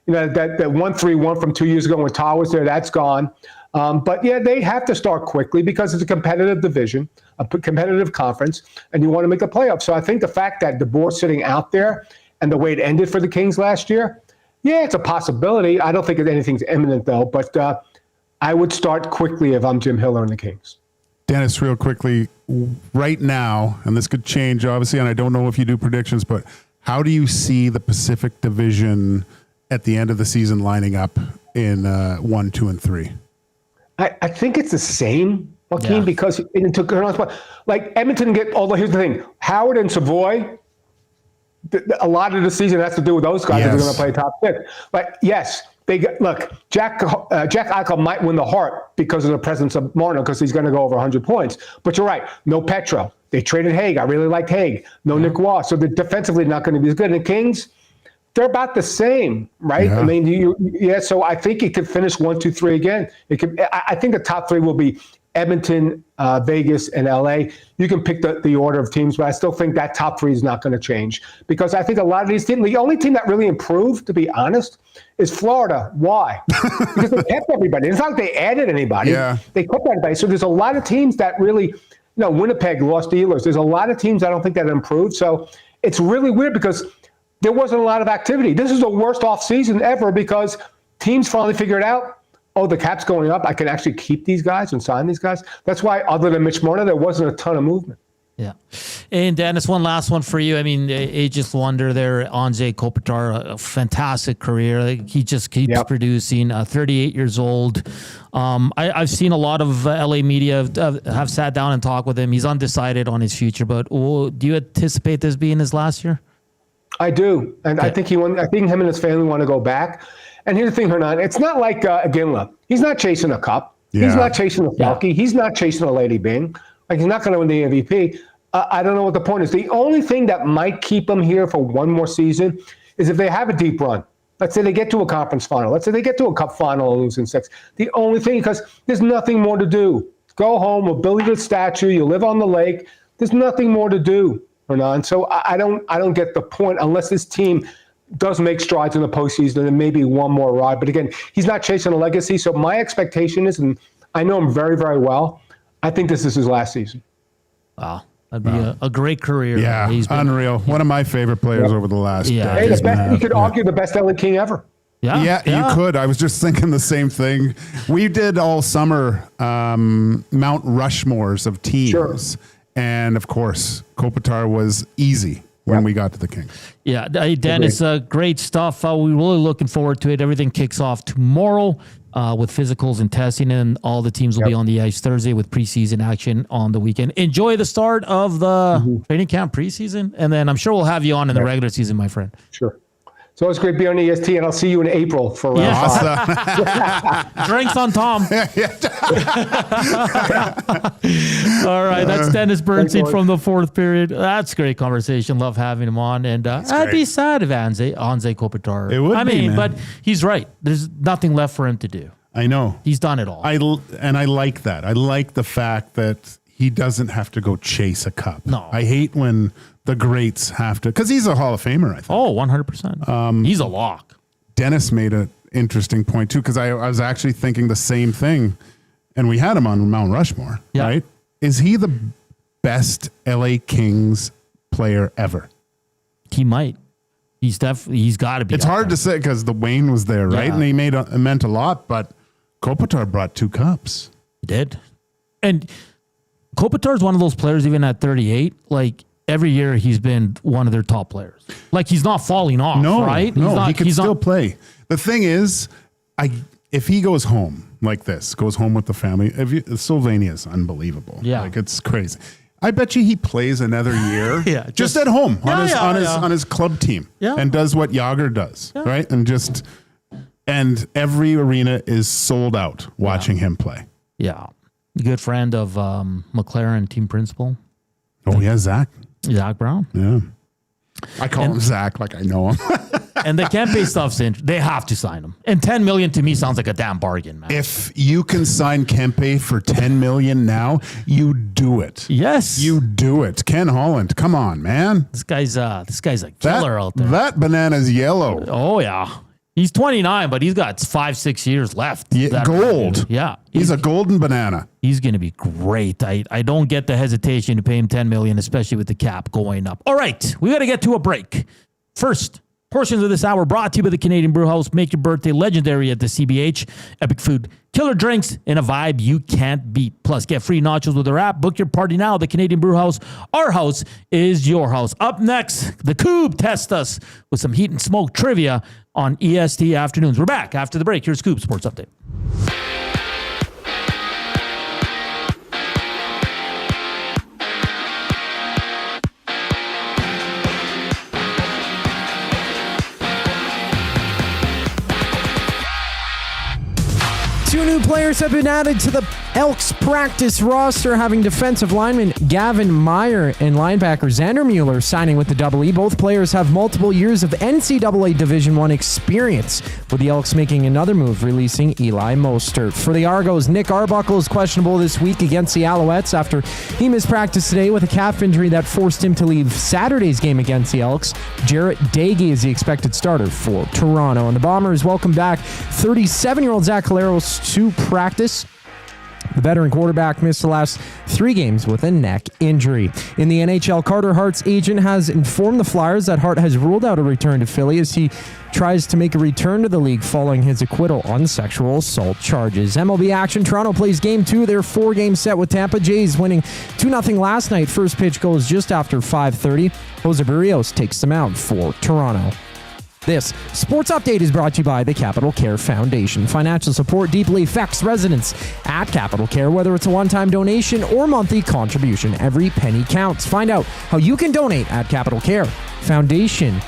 That 1-3-1 from 2 years ago when Todd was there, that's gone. But yeah, they have to start quickly because it's a competitive division, a competitive conference, and you want to make the playoffs. So I think the fact that DeBoer's sitting out there and the way it ended for the Kings last year, yeah, it's a possibility. I don't think anything's imminent though, but I would start quickly if I'm Jim Hiller and the Kings. Dennis, real quickly, right now, and this could change obviously, and I don't know if you do predictions, but how do you see the Pacific Division at the end of the season lining up in 1, 2, and 3? I think it's the same, Joaquin, because it took like Edmonton here's the thing. Howard and Savoy, a lot of the season has to do with those guys that are going to play top 6. But yes, Jack Eichel might win the Hart because of the presence of Marner, because he's going to go over 100 points. But you're right, no Petro. They traded Hague. I really liked Hague. No Nick Waugh. So they're defensively not going to be as good. And the Kings, they're about the same, right? Yeah. I mean, so I think it could finish 1, 2, 3 again. I think the top 3 will be Edmonton, Vegas, and LA. You can pick the order of teams, but I still think that top 3 is not going to change, because I think a lot of these teams, the only team that really improved, to be honest, is Florida. Why? Because they kept everybody. It's not like they added anybody. Yeah. They kept everybody. So there's a lot of teams that really, Winnipeg lost Ehlers. There's a lot of teams I don't think that improved. So it's really weird because there wasn't a lot of activity. This is the worst offseason ever because teams finally figured out, the cap's going up. I can actually keep these guys and sign these guys. That's why, other than Mitch Marner, there wasn't a ton of movement. Yeah. And Dennis, one last one for you. I mean, ageless wonder there, Anze Kopitar, a fantastic career. He just keeps producing. 38 years old. I've seen a lot of LA media have sat down and talked with him. He's undecided on his future, but do you anticipate this being his last year? I do, and I think him and his family want to go back. And here's the thing, Hernan, it's not like Ginla. He's not chasing a cup. Yeah. He's not chasing a Falke. Yeah. He's not chasing a Lady Bing. Like, he's not going to win the MVP. I don't know what the point is. The only thing that might keep him here for one more season is if they have a deep run. Let's say they get to a conference final. Let's say they get to a cup final and lose in 6. The only thing, because there's nothing more to do. Go home, we'll build you a statue, you live on the lake. There's nothing more to do, Hernan. So I don't get the point unless this team does make strides in the postseason and maybe one more ride. But again, he's not chasing a legacy. So my expectation is, and I know him very, very well, I think this is his last season. Wow. That'd be a great career. Yeah, he's been unreal. One of my favorite players over the last Hey, the best, you could argue the best LA King ever. Yeah, you could. I was just thinking the same thing. We did all summer Mount Rushmores of teams. Sure. And, of course, Kopitar was easy when we got to the King. Yeah, Dennis, great stuff. We're really looking forward to it. Everything kicks off tomorrow with physicals and testing, and all the teams will be on the ice Thursday with preseason action on the weekend. Enjoy the start of the training camp preseason, and then I'm sure we'll have you on in the regular season, my friend. Sure. So it's great to be on EST, and I'll see you in April for round 5. Drinks on Tom. All right, that's Dennis Bernstein from the fourth period. That's a great conversation. Love having him on. And I'd be sad if Anze Kopitar. It would be, man. But he's right. There's nothing left for him to do. I know. He's done it all. I like that. I like the fact that he doesn't have to go chase a cup. No. I hate when the greats have to, because he's a Hall of Famer, I think. Oh, 100%. He's a lock. Dennis made an interesting point, too, because I was actually thinking the same thing, and we had him on Mount Rushmore, right? Is he the best LA Kings player ever? He might. He's got to be. It's hard to say because the Wayne was there, right? And he meant a lot, but Kopitar brought 2 cups. He did. And Kopitar is one of those players, even at 38, like, every year he's been one of their top players. Like, he's not falling off, right? He can still play. The thing is, if he goes home like this, goes home with the family, Sylvania is unbelievable. Yeah. Like, it's crazy. I bet you he plays another year just at home on his club team and does what Yager does, right? And every arena is sold out watching him play. Yeah. Good friend of McLaren team principal. Oh, yeah, Zach Brown. Yeah. I call him Zach like I know him. And the Kempe stuff's in. They have to sign him. And $10 million to me sounds like a damn bargain, man. If you can sign Kempe for $10 million now, you do it. Yes. You do it. Ken Holland, come on, man. This guy's a killer out there. That banana's yellow. Oh, yeah. He's 29, but he's got 5-6 years left. Yeah, gold. Yeah. He's a golden banana. He's going to be great. I don't get the hesitation to pay him $10 million, especially with the cap going up. All right, we got to get to a break. First, portions of this hour brought to you by the Canadian Brewhouse. Make your birthday legendary at the CBH. Epic food, killer drinks, and a vibe you can't beat. Plus, get free nachos with their app. Book your party now. The Canadian Brewhouse. Our house is your house. Up next, the Coob test us with some heat and smoke trivia on EST Afternoons. We're back after the break. Here's Coob Sports Update. Two new players have been added to the Elks practice roster, having defensive lineman Gavin Meyer and linebacker Xander Mueller signing with the Double E. Both players have multiple years of NCAA Division I experience, with the Elks making another move, releasing Eli Mostert. For the Argos, Nick Arbuckle is questionable this week against the Alouettes after he missed practice today with a calf injury that forced him to leave Saturday's game against the Elks. Jarrett Dagey is the expected starter for Toronto. And the Bombers welcome back 37-year-old Zach Caleros to practice. The veteran quarterback missed the last 3 games with a neck injury. In the NHL, Carter Hart's agent has informed the Flyers that Hart has ruled out a return to Philly as he tries to make a return to the league following his acquittal on sexual assault charges. MLB action, Toronto plays Game 2 of their 4-game set with Tampa. Jays winning 2-0 last night. First pitch goes just after 5:30. Jose Barrios takes them out for Toronto. This sports update is brought to you by the Capital Care Foundation. Financial support deeply affects residents at Capital Care, whether it's a one-time donation or monthly contribution. Every penny counts. Find out how you can donate at Capital Care Foundation.net.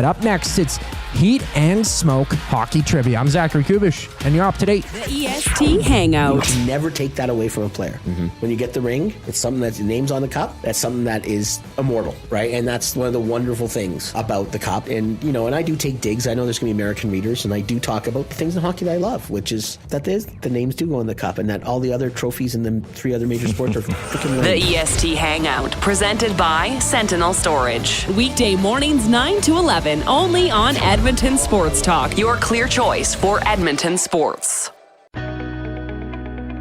Up next, it's Heat and Smoke Hockey Trivia. I'm Zachary Kubish, and you're up to date. The EST Hangout. You never take that away from a player. When you get the ring, it's something that's name's on the cup. That's something that is immortal, right? And that's one of the wonderful things about the cup. And, you know, and I do take digs. I know there's going to be American readers, and I do talk about the things in hockey that I love, which is that the names do go in the cup, and that all the other trophies in the 3 other major sports are freaking The EST Hangout, presented by Sentinel Storage. Weekday mornings 9 to 11, only on Edmonton Sports Talk, your clear choice for Edmonton sports.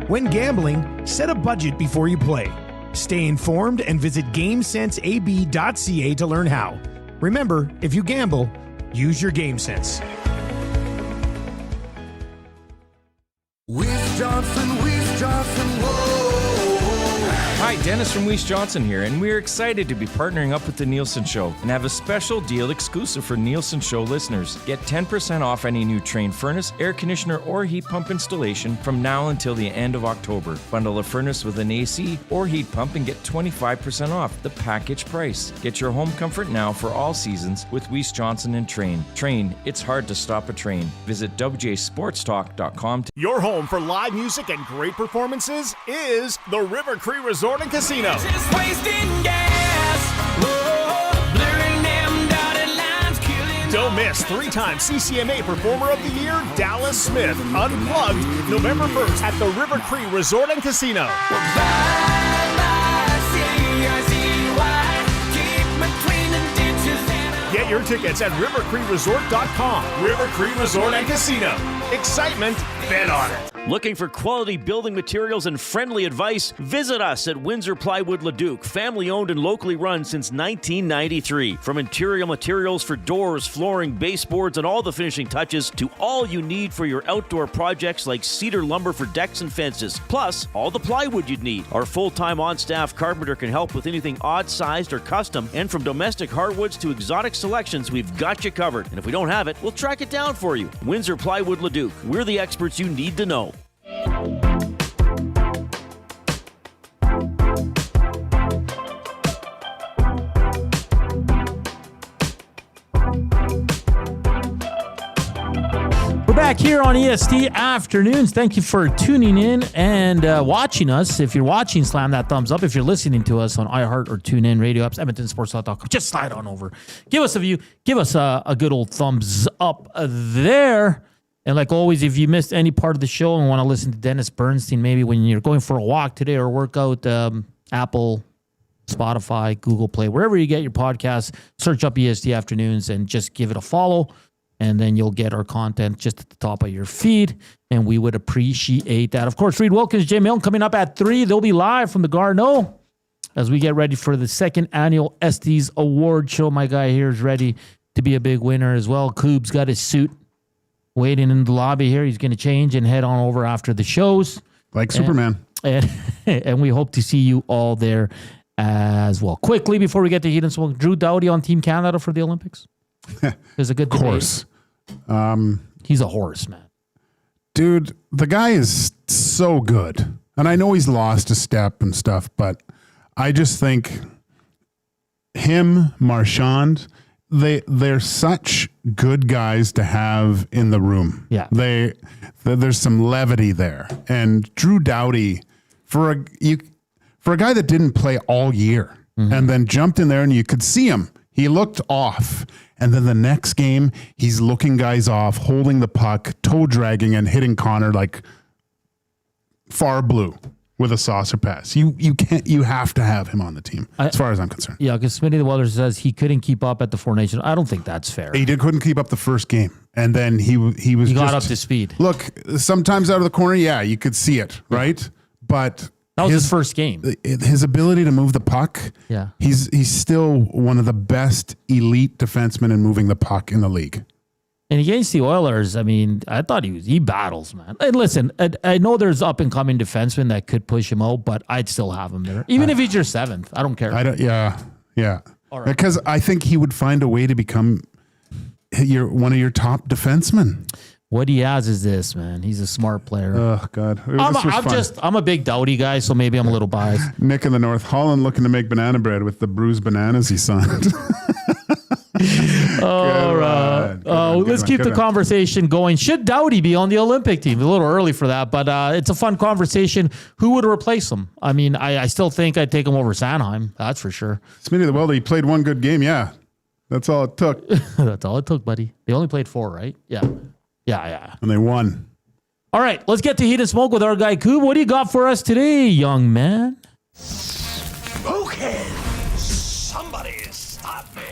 When gambling, set a budget before you play. Stay informed and visit GameSenseAB.ca to learn how. Remember, if you gamble, use your game sense. Weiss Johnson, whoa. Hi, Dennis from Weiss Johnson here, and we're excited to be partnering up with the Nielsen Show and have a special deal exclusive for Nielsen Show listeners. Get 10% off any new Trane furnace, air conditioner, or heat pump installation from now until the end of October. Bundle a furnace with an AC or heat pump and get 25% off the package price. Get your home comfort now for all seasons with Weiss Johnson and Trane. Trane, it's hard to stop a train. Visit WJSportsTalk.com. Your home for live music and great performances is the River Cree Resort and Casino. Just wasting gas. Whoa, blurring them dotted lines, killing. Don't miss 3-time CCMA Performer of the Year, Dallas Smith, Unplugged, November 1st at the River Cree Resort and Casino. Get your tickets at rivercreeresort.com. River Cree Resort and Casino. Excitement, bet on it. Looking for quality building materials and friendly advice? Visit us at Windsor Plywood Leduc, family owned and locally run since 1993. From interior materials for doors, flooring, baseboards, and all the finishing touches to all you need for your outdoor projects like cedar lumber for decks and fences, plus all the plywood you'd need. Our full-time on-staff carpenter can help with anything odd-sized or custom, and from domestic hardwoods to exotic selections, we've got you covered. And if we don't have it, we'll track it down for you. Windsor Plywood Leduc. We're the experts you need to know. We're back here on EST Afternoons. Thank you for tuning in and watching us. If you're watching, slam that thumbs up. If you're listening to us on iHeart or TuneIn radio apps, EdmontonSports.com, just slide on over. Give us a view. Give us a good old thumbs up there. And like always, if you missed any part of the show and want to listen to Dennis Bernstein, maybe when you're going for a walk today or workout, Apple, Spotify, Google Play, wherever you get your podcasts, search up EST Afternoons and just give it a follow. And then you'll get our content just at the top of your feed. And we would appreciate that. Of course, Reed Wilkins, Jay Milne coming up at 3. They'll be live from the Garneau as we get ready for the 2nd annual Estes Award Show. My guy here is ready to be a big winner as well. Coob's got his suit waiting in the lobby here. He's going to change and head on over after the shows. Like Superman. And we hope to see you all there as well. Quickly, before we get to Heat and Smoke, Drew Doughty on Team Canada for the Olympics. There's a good debate. Of course. He's a horse, man. Dude, the guy is so good. And I know he's lost a step and stuff, but I just think him, Marchand, they're such good guys to have in the room. Yeah. There's some levity there. And Drew Doughty, for a guy that didn't play all year and then jumped in there and you could see him. He looked off. And then the next game, he's looking guys off, holding the puck, toe dragging and hitting Connor like far blue with a saucer pass. You have to have him on the team, as far as I'm concerned. Yeah, because Smitty the Welder says he couldn't keep up at the Four Nations. I don't think that's fair. He couldn't keep up the first game. And then he got up to speed. Look, sometimes out of the corner, yeah, you could see it, right? But that was his first game. His ability to move the puck, yeah, he's still one of the best elite defensemen in moving the puck in the league. And against the Oilers, I mean, I thought he battles, man. And listen, I know there's up and coming defensemen that could push him out, but I'd still have him there, even if he's your 7th. I don't care. Yeah. All right. Because I think he would find a way to become one of your top defensemen. What he has is this, man. He's a smart player. Oh, God. I'm a big Doughty guy, so maybe I'm a little biased. Nick in the North Holland looking to make banana bread with the bruised bananas he signed. All right. Let's keep the conversation going. Should Doughty be on the Olympic team? A little early for that, but it's a fun conversation. Who would replace him? I mean, I still think I'd take him over Sanheim. That's for sure. Smitty, well, he played one good game. Yeah. That's all it took. That's all it took, buddy. They only played 4, right? Yeah. And they won. All right, let's get to Heat and Smoke with our guy, Coob. What do you got for us today, young man? Okay, somebody stop me.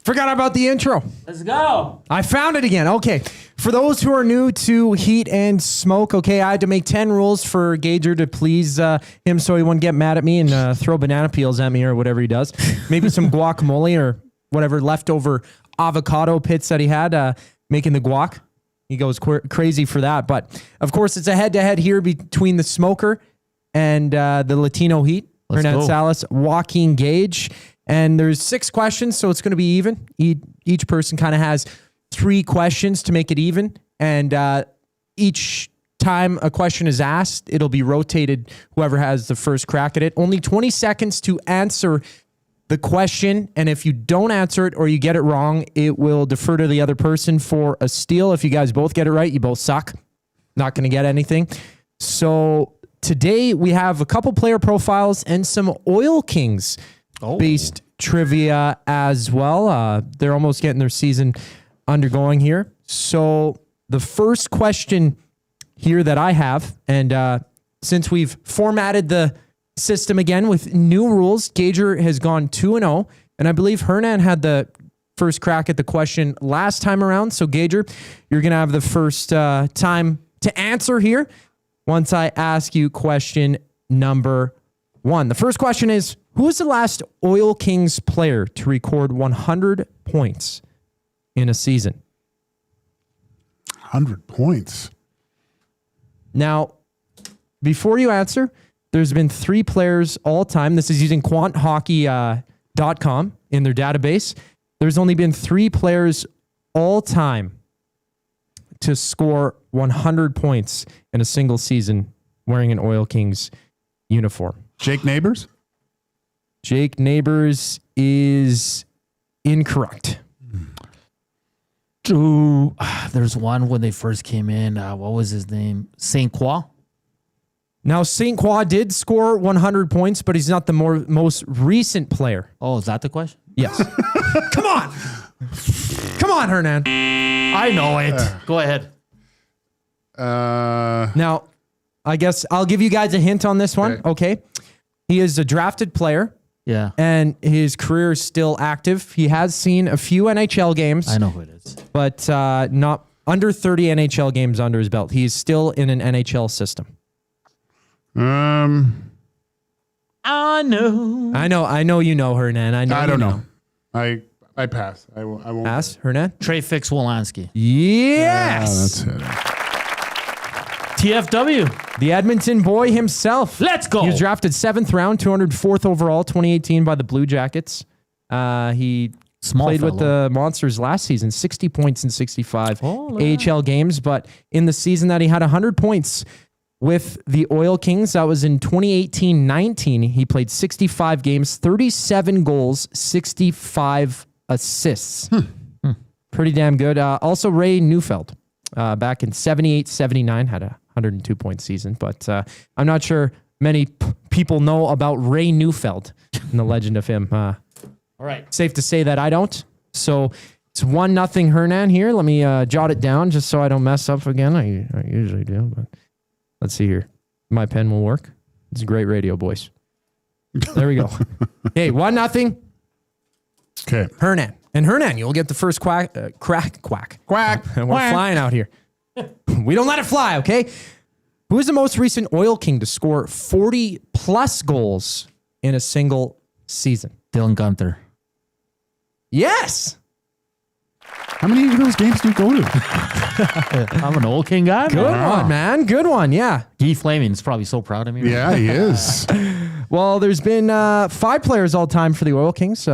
Forgot about the intro. Let's go. I found it again. Okay. For those who are new to Heat and Smoke, okay, I had to make 10 rules for Gager to please him so he wouldn't get mad at me and throw banana peels at me or whatever he does. Maybe some guacamole or whatever leftover avocado pits that he had making the guac. He goes crazy for that. But, of course, it's a head-to-head here between the Smoker and the Latino Heat. Hernan Salas, Joaquin, Gage. And there's 6 questions, so it's going to be even. Each person kind of has 3 questions to make it even. And each time a question is asked, it'll be rotated whoever has the first crack at it. Only 20 seconds to answer the question, and if you don't answer it or you get it wrong, it will defer to the other person for a steal. If you guys both get it right, you both suck. Not going to get anything. So today we have a couple player profiles and some Oil Kings based trivia as well. They're almost getting their season undergoing here. So the first question here that I have, and since we've formatted the system again with new rules, Gager has gone 2-0, and I believe Hernan had the first crack at the question last time around. So Gager, you're going to have the first time to answer here once I ask you question number 1. The first question is, who was the last Oil Kings player to record 100 points in a season? 100 points. Now, before you answer, there's been 3 players all time. This is using quanthockey.com in their database. There's only been 3 players all time to score 100 points in a single season wearing an Oil Kings uniform. Jake Neighbors? Jake Neighbors is incorrect. There's one when they first came in. What was his name? St. Croix? Now, St. Croix did score 100 points, but he's not the most recent player. Oh, is that the question? Yes. Come on. Come on, Hernan. I know it. Go ahead. Now, I guess I'll give you guys a hint on this one. Okay. He is a drafted player. Yeah. And his career is still active. He has seen a few NHL games. I know who it is. But not under 30 NHL games under his belt. He's still in an NHL system. I know you know, Hernan. I don't know. I pass. I won't pass. Hernan? Trey Fix-Wolansky. Yes. Yeah, that's it. TFW. The Edmonton boy himself. Let's go. He was drafted 7th round, 204th overall, 2018 by the Blue Jackets. He played with the Monsters last season, 60 points in 65 AHL games. But in the season that he had 100 points with the Oil Kings, that was in 2018-19. He played 65 games, 37 goals, 65 assists. Pretty damn good. Also, Ray Neufeld, back in 78-79, had a 102-point season. But I'm not sure many people know about Ray Neufeld and the legend of him. All right. Safe to say that I don't. So it's 1-0 Hernan here. Let me jot it down just so I don't mess up again. I usually do, but let's see here. My pen will work. It's great radio, boys. There we go. Hey, 1-0. Okay. Hernan. And Hernan, you'll get the first quack. Quack. We're flying out here. We don't let it fly, okay? Who is the most recent Oil King to score 40-plus goals in a single season? Dylan Gunther. Yes. How many of those games do you go to? I'm an Oil King guy. Good one, man. Good one, yeah. Guy Flaming's probably so proud of me. Yeah, he is. Well, there's been 5 players all time for the Oil Kings.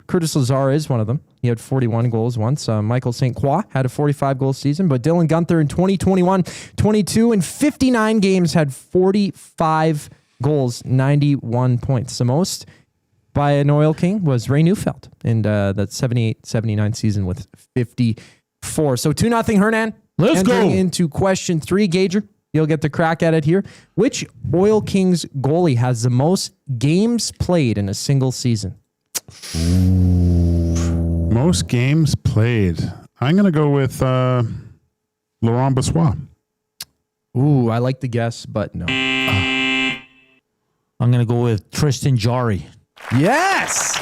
Curtis Lazar is one of them. He had 41 goals once. Michael St. Croix had a 45-goal season, but Dylan Gunther in 2021, 22 and 59 games had 45 goals, 91 points. The most by an Oil King was Ray Neufeld in that 78-79 season with 54. So 2-0 Hernan. Let's Entering go. into question 3, Gager. You'll get the crack at it here. Which Oil Kings goalie has the most games played in a single season? Most games played. I'm going to go with Laurent Brossoit. Ooh, I like the guess, but no. I'm going to go with Tristan Jarry. Yes!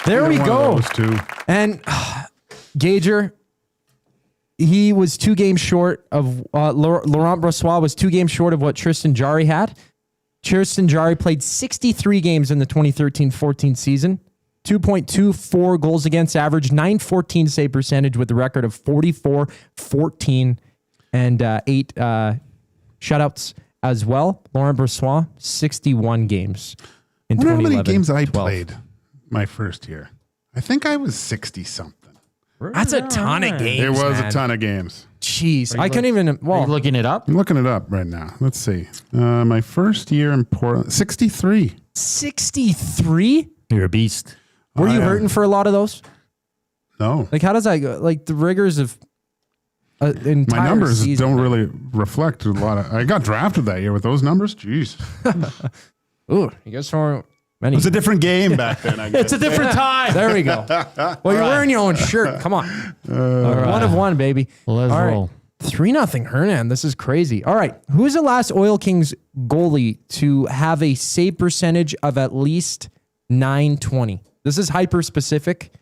There we Either one go. of those two. And Gager, he was 2 games short of Laurent Brossoit was 2 games short of what Tristan Jarry had. Tristan Jarry played 63 games in the 2013-14 season, 2.24 goals against average, .914 save percentage with a record of 44-14 and 8 shutouts as well. Laurent Brossoit, 61 games in 2011. I wonder how many games I played my first year. I think I was 60-something. That's a ton of games. It was man. a ton of games. Jeez, I couldn't even. Well, Are you looking it up? I'm looking it up right now. Let's see. My first year in Portland, 63. 63? You're a beast. Were you I am. hurting for a lot of those? No. Like, how does that go? Like, the rigors of entire My numbers season. don't really reflect a lot of. I got drafted that year with those numbers. Jeez. Ooh, you guys weren't It many. was a different game back then, I guess. It's a different time. There we go. Well, you're wearing your own shirt. Come on. All right. 1 of 1, baby. Let's All right. roll. 3-0 Hernan. This is crazy. All right. Who is the last Oil Kings goalie to have a save percentage of at least .920? This is hyper specific,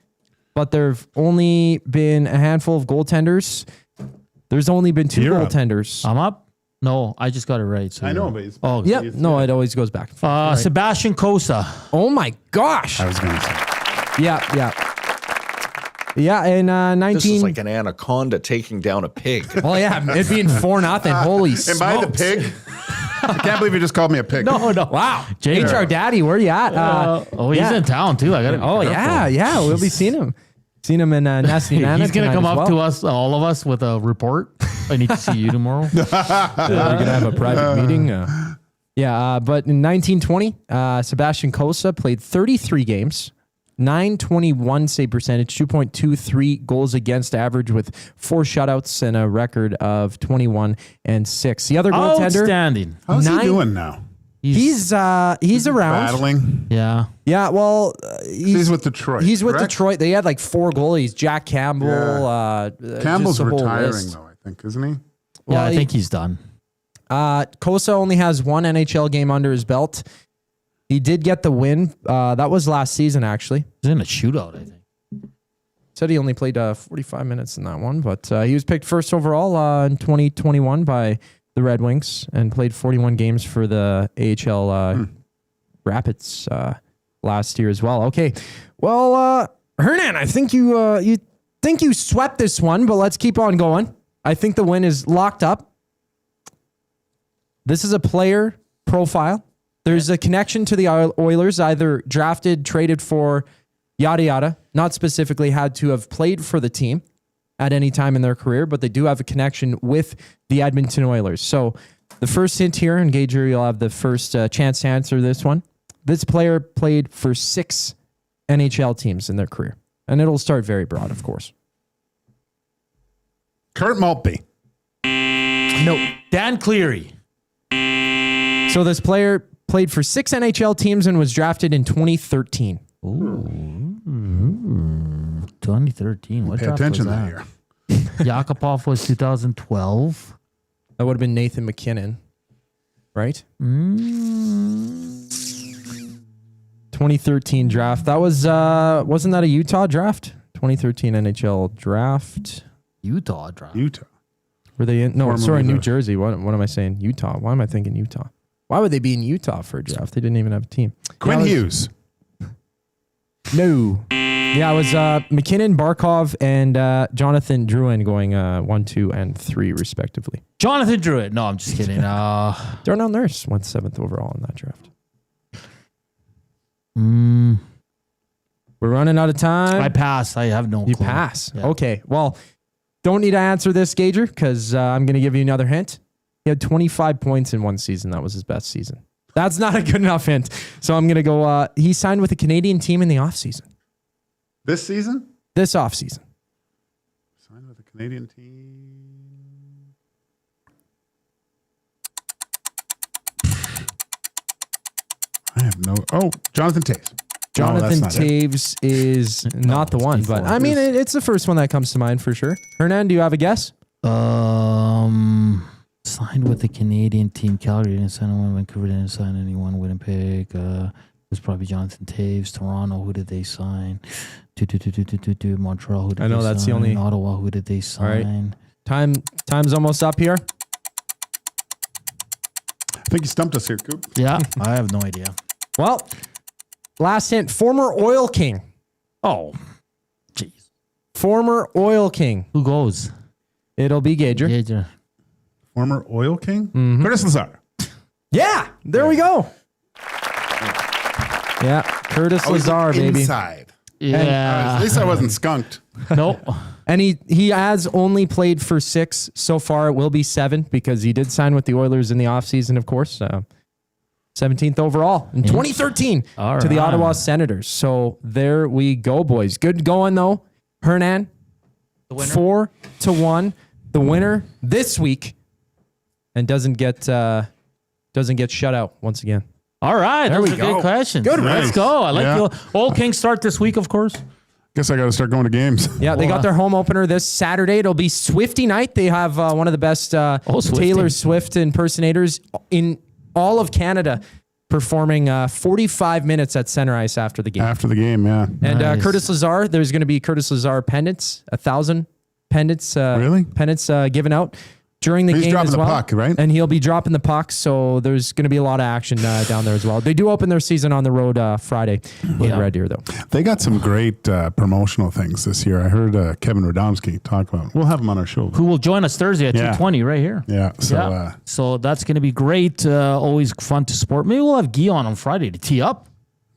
but there have only been a handful of goaltenders. There's only been 2 You're up. goaltenders. I'm up? No, I just got it right. So I know, but it's, Oh, Yep. No, it always goes back. Sebastian Cossa. Oh my gosh. I was going to say. Yeah. In This 19. is like an anaconda taking down a pig. Well, yeah, it being 4-0. Holy Am I the smokes. pig? I can't believe you just called me a pig. No. Wow. Jake. HR Daddy, where you at? He's yeah. in town too. I got to. Oh, yeah. We'll be seeing him. Seen him in Nasty Nana. He's going to tonight come as up to well. us, all of us, with a report. I need to see you tomorrow. We're going to have a private meeting. But in 1920, Sebastian Cossa played 33 games, .921 save percentage, 2.23 goals against average with 4 shutouts and a record of 21-6. The other goaltender, Outstanding. How's he 9 doing now? He's around. Battling. Yeah. Yeah, well, He's with Detroit. He's with correct? Detroit. They had like 4 goalies. Jack Campbell. Campbell's just a whole retiring, list. though, I think, isn't he? Yeah, Well, I think he's done. Cossa only has 1 NHL game under his belt. He did get the win. That was last season, actually. He's in a shootout, I think. Said he only played 45 minutes in that one, but he was picked first overall in 2021 by the Red Wings and played 41 games for the AHL Rapids last year as well. Okay, well, Hernan, I think you swept this one, but let's keep on going. I think the win is locked up. This is a player profile. There's a connection to the Oilers, either drafted, traded for, yada, yada. Not specifically had to have played for the team at any time in their career, but they do have a connection with the Edmonton Oilers. So the first hint here, and Gager, you'll have the first chance to answer this one. This player played for 6 NHL teams in their career. And it'll start very broad, of course. Kurt Maltby. No. Dan Cleary. So this player played for 6 NHL teams and was drafted in 2013. Ooh. 2013. What Pay draft attention was that that? year. Yakupov was 2012. That would have been Nathan McKinnon, right? 2013 draft. That was wasn't that a Utah draft? 2013 NHL draft. Utah draft. Utah. Were they in? No, Formerly sorry, New the- Jersey. What am I saying? Utah. Why am I thinking Utah? Why would they be in Utah for a draft? They didn't even have a team. Quinn Yeah, it was- Hughes. No. Yeah, it was McKinnon, Barkov, and Jonathan Drouin going 1, 2, and 3 respectively. Jonathan Druitt. No, I'm just kidding. Darnell Nurse went 7th overall in that draft. We're running out of time. I pass. I have no You clue. pass. Yeah. Okay. Well, don't need to answer this, Gager, because I'm going to give you another hint. He had 25 points in one season. That was his best season. That's not a good enough hint. So I'm going to go, he signed with a Canadian team in the offseason. This season? This offseason. Signed with a Canadian team. I have no. Oh, Jonathan Taves. Jonathan Taves is not the one, but I mean, it's the first one that comes to mind for sure. Hernan, do you have a guess? Signed with the Canadian team. Calgary didn't sign anyone. Vancouver didn't sign anyone. Winnipeg. It was probably Jonathan Taves. Toronto. Who did they sign? Montreal. Who did they sign? I know that's the only. Ottawa. Who did they sign? All right. Time's almost up here. I think you stumped us here, Coop. Yeah, I have no idea. Well, last hint. Former Oil King. Oh, jeez. Former Oil King. Who goes? It'll be Gager. Gager. Former Oil King? Mm-hmm. Curtis Lazar. Yeah, there we go. Yeah, Curtis Lazar, baby. Inside. Yeah. At least I wasn't skunked. Nope. And he has only played for 6 so far. It will be 7 because he did sign with the Oilers in the offseason, of course. 17th overall in 2013 to the Ottawa Senators. So there we go, boys. Good going, though. Hernan, 4-1. The winner this week and doesn't get shut out once again. All right. There those we are go. Good questions. Good Let's race. go. I like the Old Kings start this week, of course. Guess I got to start going to games. Yeah, they got their home opener this Saturday. It'll be Swiftie night. They have one of the best Taylor Swift impersonators in all of Canada performing 45 minutes at Center Ice after the game. After the game, yeah. And Nice. Curtis Lazar, there's going to be Curtis Lazar pendants, 1,000 pendants. Really? Pendants given out during the He's game dropping as the well. puck, right? And he'll be dropping the puck, so there's going to be a lot of action down there as well. They do open their season on the road Friday in Red Deer, though. They got some great promotional things this year. I heard Kevin Radomski talk about it. We'll have him on our show. Who will join us Thursday at 2:20 right here. Yeah. So, so that's going to be great. Always fun to support. Maybe we'll have Guy on Friday to tee up.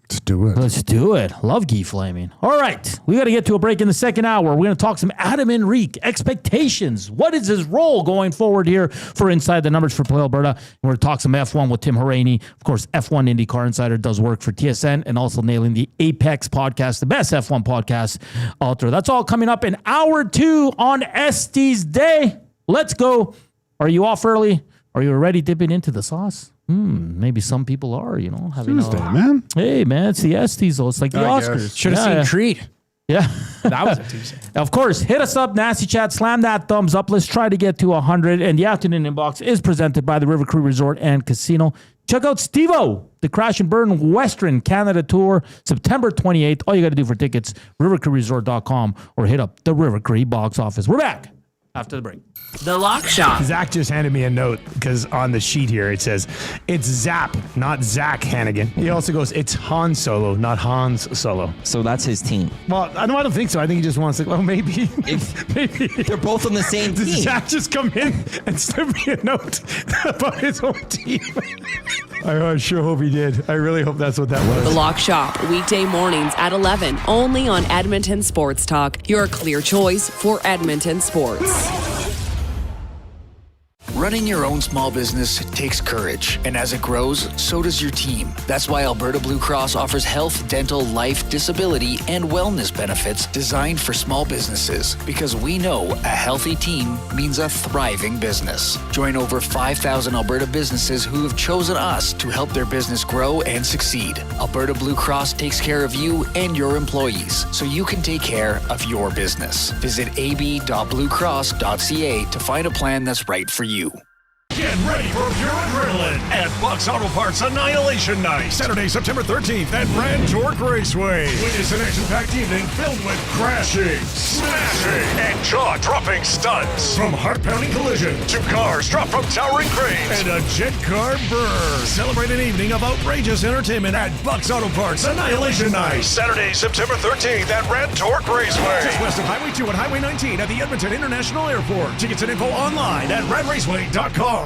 Let's do it. Let's do it. Love Guy Flaming. All right. We got to get to a break in the second hour. We're going to talk some Adam Henrique expectations. What is his role going forward here for Inside the Numbers for Play Alberta? We're going to talk some F1 with Tim Hauraney. Of course, F1 IndyCar Insider does work for TSN and also nailing the Apex podcast, the best F1 podcast out there. That's all coming up in hour 2 on Estes Day. Let's go. Are you off early? Are you already dipping into the sauce? Maybe some people are, having Tuesday, man. Hey, man, it's the Estes, though. It's like the Oscars. Should have seen Creed. Yeah. That was a Tuesday. Of course, hit us up, Nasty Chat. Slam that thumbs up. Let's try to get to 100. And the afternoon inbox is presented by the River Cree Resort and Casino. Check out Steve-O, the Crash and Burn Western Canada Tour, September 28th. All you got to do for tickets, rivercreeresort.com or hit up the River Cree box office. We're back after the break. The Lock Shop. Zach just handed me a note because on the sheet here it says it's Zap, not Zach Hannigan. He also goes, it's Han Solo, not Hans Solo. So that's his team. Well, I don't think so. I think he just wants to. Well, maybe. Maybe they're both on the same team. Did Zach just come in and slip me a note about his own team? I sure hope he did. I really hope that's what that was. The Lock Shop, weekday mornings at 11, only on Edmonton Sports Talk, your clear choice for Edmonton sports. Running your own small business takes courage, and as it grows, so does your team. That's why Alberta Blue Cross offers health, dental, life, disability, and wellness benefits designed for small businesses, because we know a healthy team means a thriving business. Join over 5,000 Alberta businesses who have chosen us to help their business grow and succeed. Alberta Blue Cross takes care of you and your employees, so you can take care of your business. Visit ab.bluecross.ca to find a plan that's right for you. Get ready for pure adrenaline at Buck's Auto Parts Annihilation Night, Saturday, September 13th at Brand Torque Raceway. Witness an action-packed evening filled with crashing, smashing, and jaw-dropping stunts. From heart-pounding collision to cars dropped from towering cranes and a jet car burn. Celebrate an evening of outrageous entertainment at Buck's Auto Parts Annihilation Night, Saturday, September 13th at Brand Torque Raceway. Just west of Highway 2 and Highway 19 at the Edmonton International Airport. Tickets and info online at radraceway.com.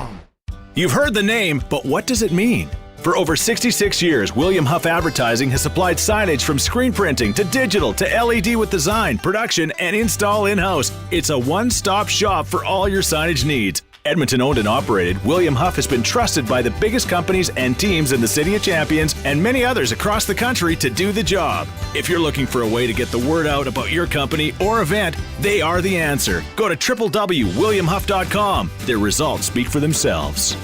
You've heard the name, but what does it mean? For over 66 years, William Huff Advertising has supplied signage from screen printing to digital to LED with design, production, and install in-house. It's a one-stop shop for all your signage needs. Edmonton owned and operated, William Huff has been trusted by the biggest companies and teams in the City of Champions and many others across the country to do the job. If you're looking for a way to get the word out about your company or event, they are the answer. Go to www.williamhuff.com. Their results speak for themselves.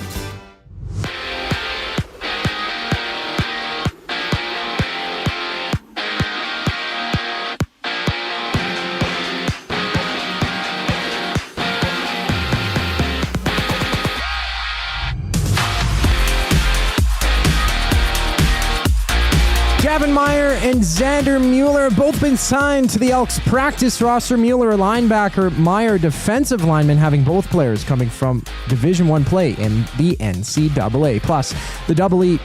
Gavin Meyer and Xander Mueller have both been signed to the Elks practice roster. Mueller, a linebacker, Meyer, defensive lineman, having both players coming from Division I play in the NCAA. Plus, the Double E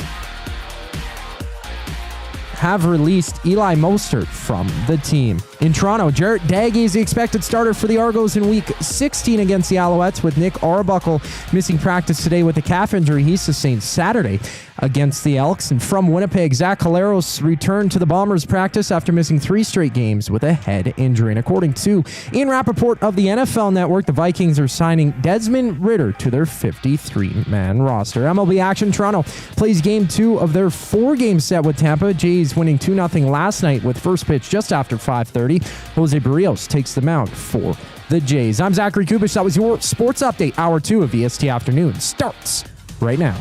have released Eli Mostert from the team. In Toronto, Jarrett Daggy is the expected starter for the Argos in Week 16 against the Alouettes, with Nick Arbuckle missing practice today with a calf injury he sustained Saturday against the Elks. And from Winnipeg, Zach Caleros returned to the Bombers practice after missing 3 straight games with a head injury. And according to Ian Rappaport of the NFL Network, the Vikings are signing Desmond Ridder to their 53-man roster. MLB action, Toronto plays Game 2 of their 4-game set with Tampa. Jays winning 2-0 last night with first pitch just after 5:30. Jose Barrios takes the mound for the Jays. I'm Zachary Kubish. That was your sports update. Hour 2 of EST Afternoon starts right now.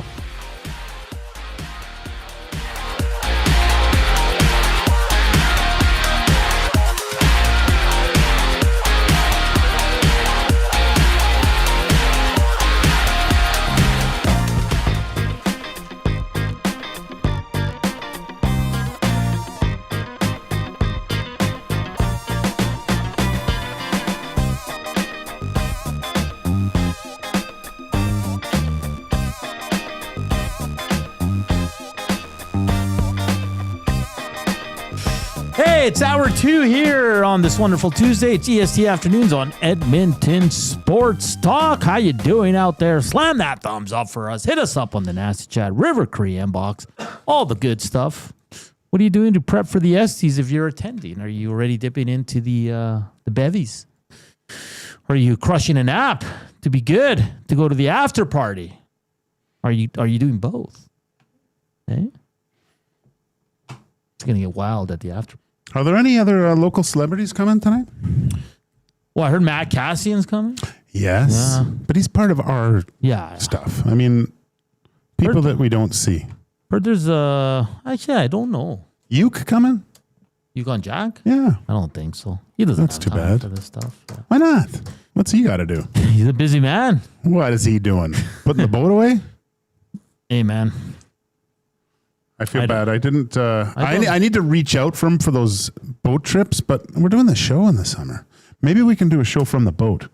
Hey, it's hour 2 here on this wonderful Tuesday. It's EST Afternoons on Edmonton Sports Talk. How you doing out there? Slam that thumbs up for us. Hit us up on the Nasty Chat, River Cree inbox, all the good stuff. What are you doing to prep for the Esties if you're attending? Are you already dipping into the bevies? Or are you crushing a nap to be good to go to the after party? Are you doing both? Eh? It's going to get wild at the after. Are there any other local celebrities coming tonight? Well, I heard Matt Cassian's coming. Yes. Yeah. But he's part of our stuff. I mean, people that we don't see. Heard there's actually, I don't know. Uke coming? Uke on Jack? Yeah. I don't think so. He doesn't That's have too time bad. for this stuff. Yeah. Why not? What's he got to do? He's a busy man. What is he doing? Putting the boat away? Hey, man. I feel bad. I didn't. I need to reach out for him for those boat trips, but we're doing the show in the summer. Maybe we can do a show from the boat.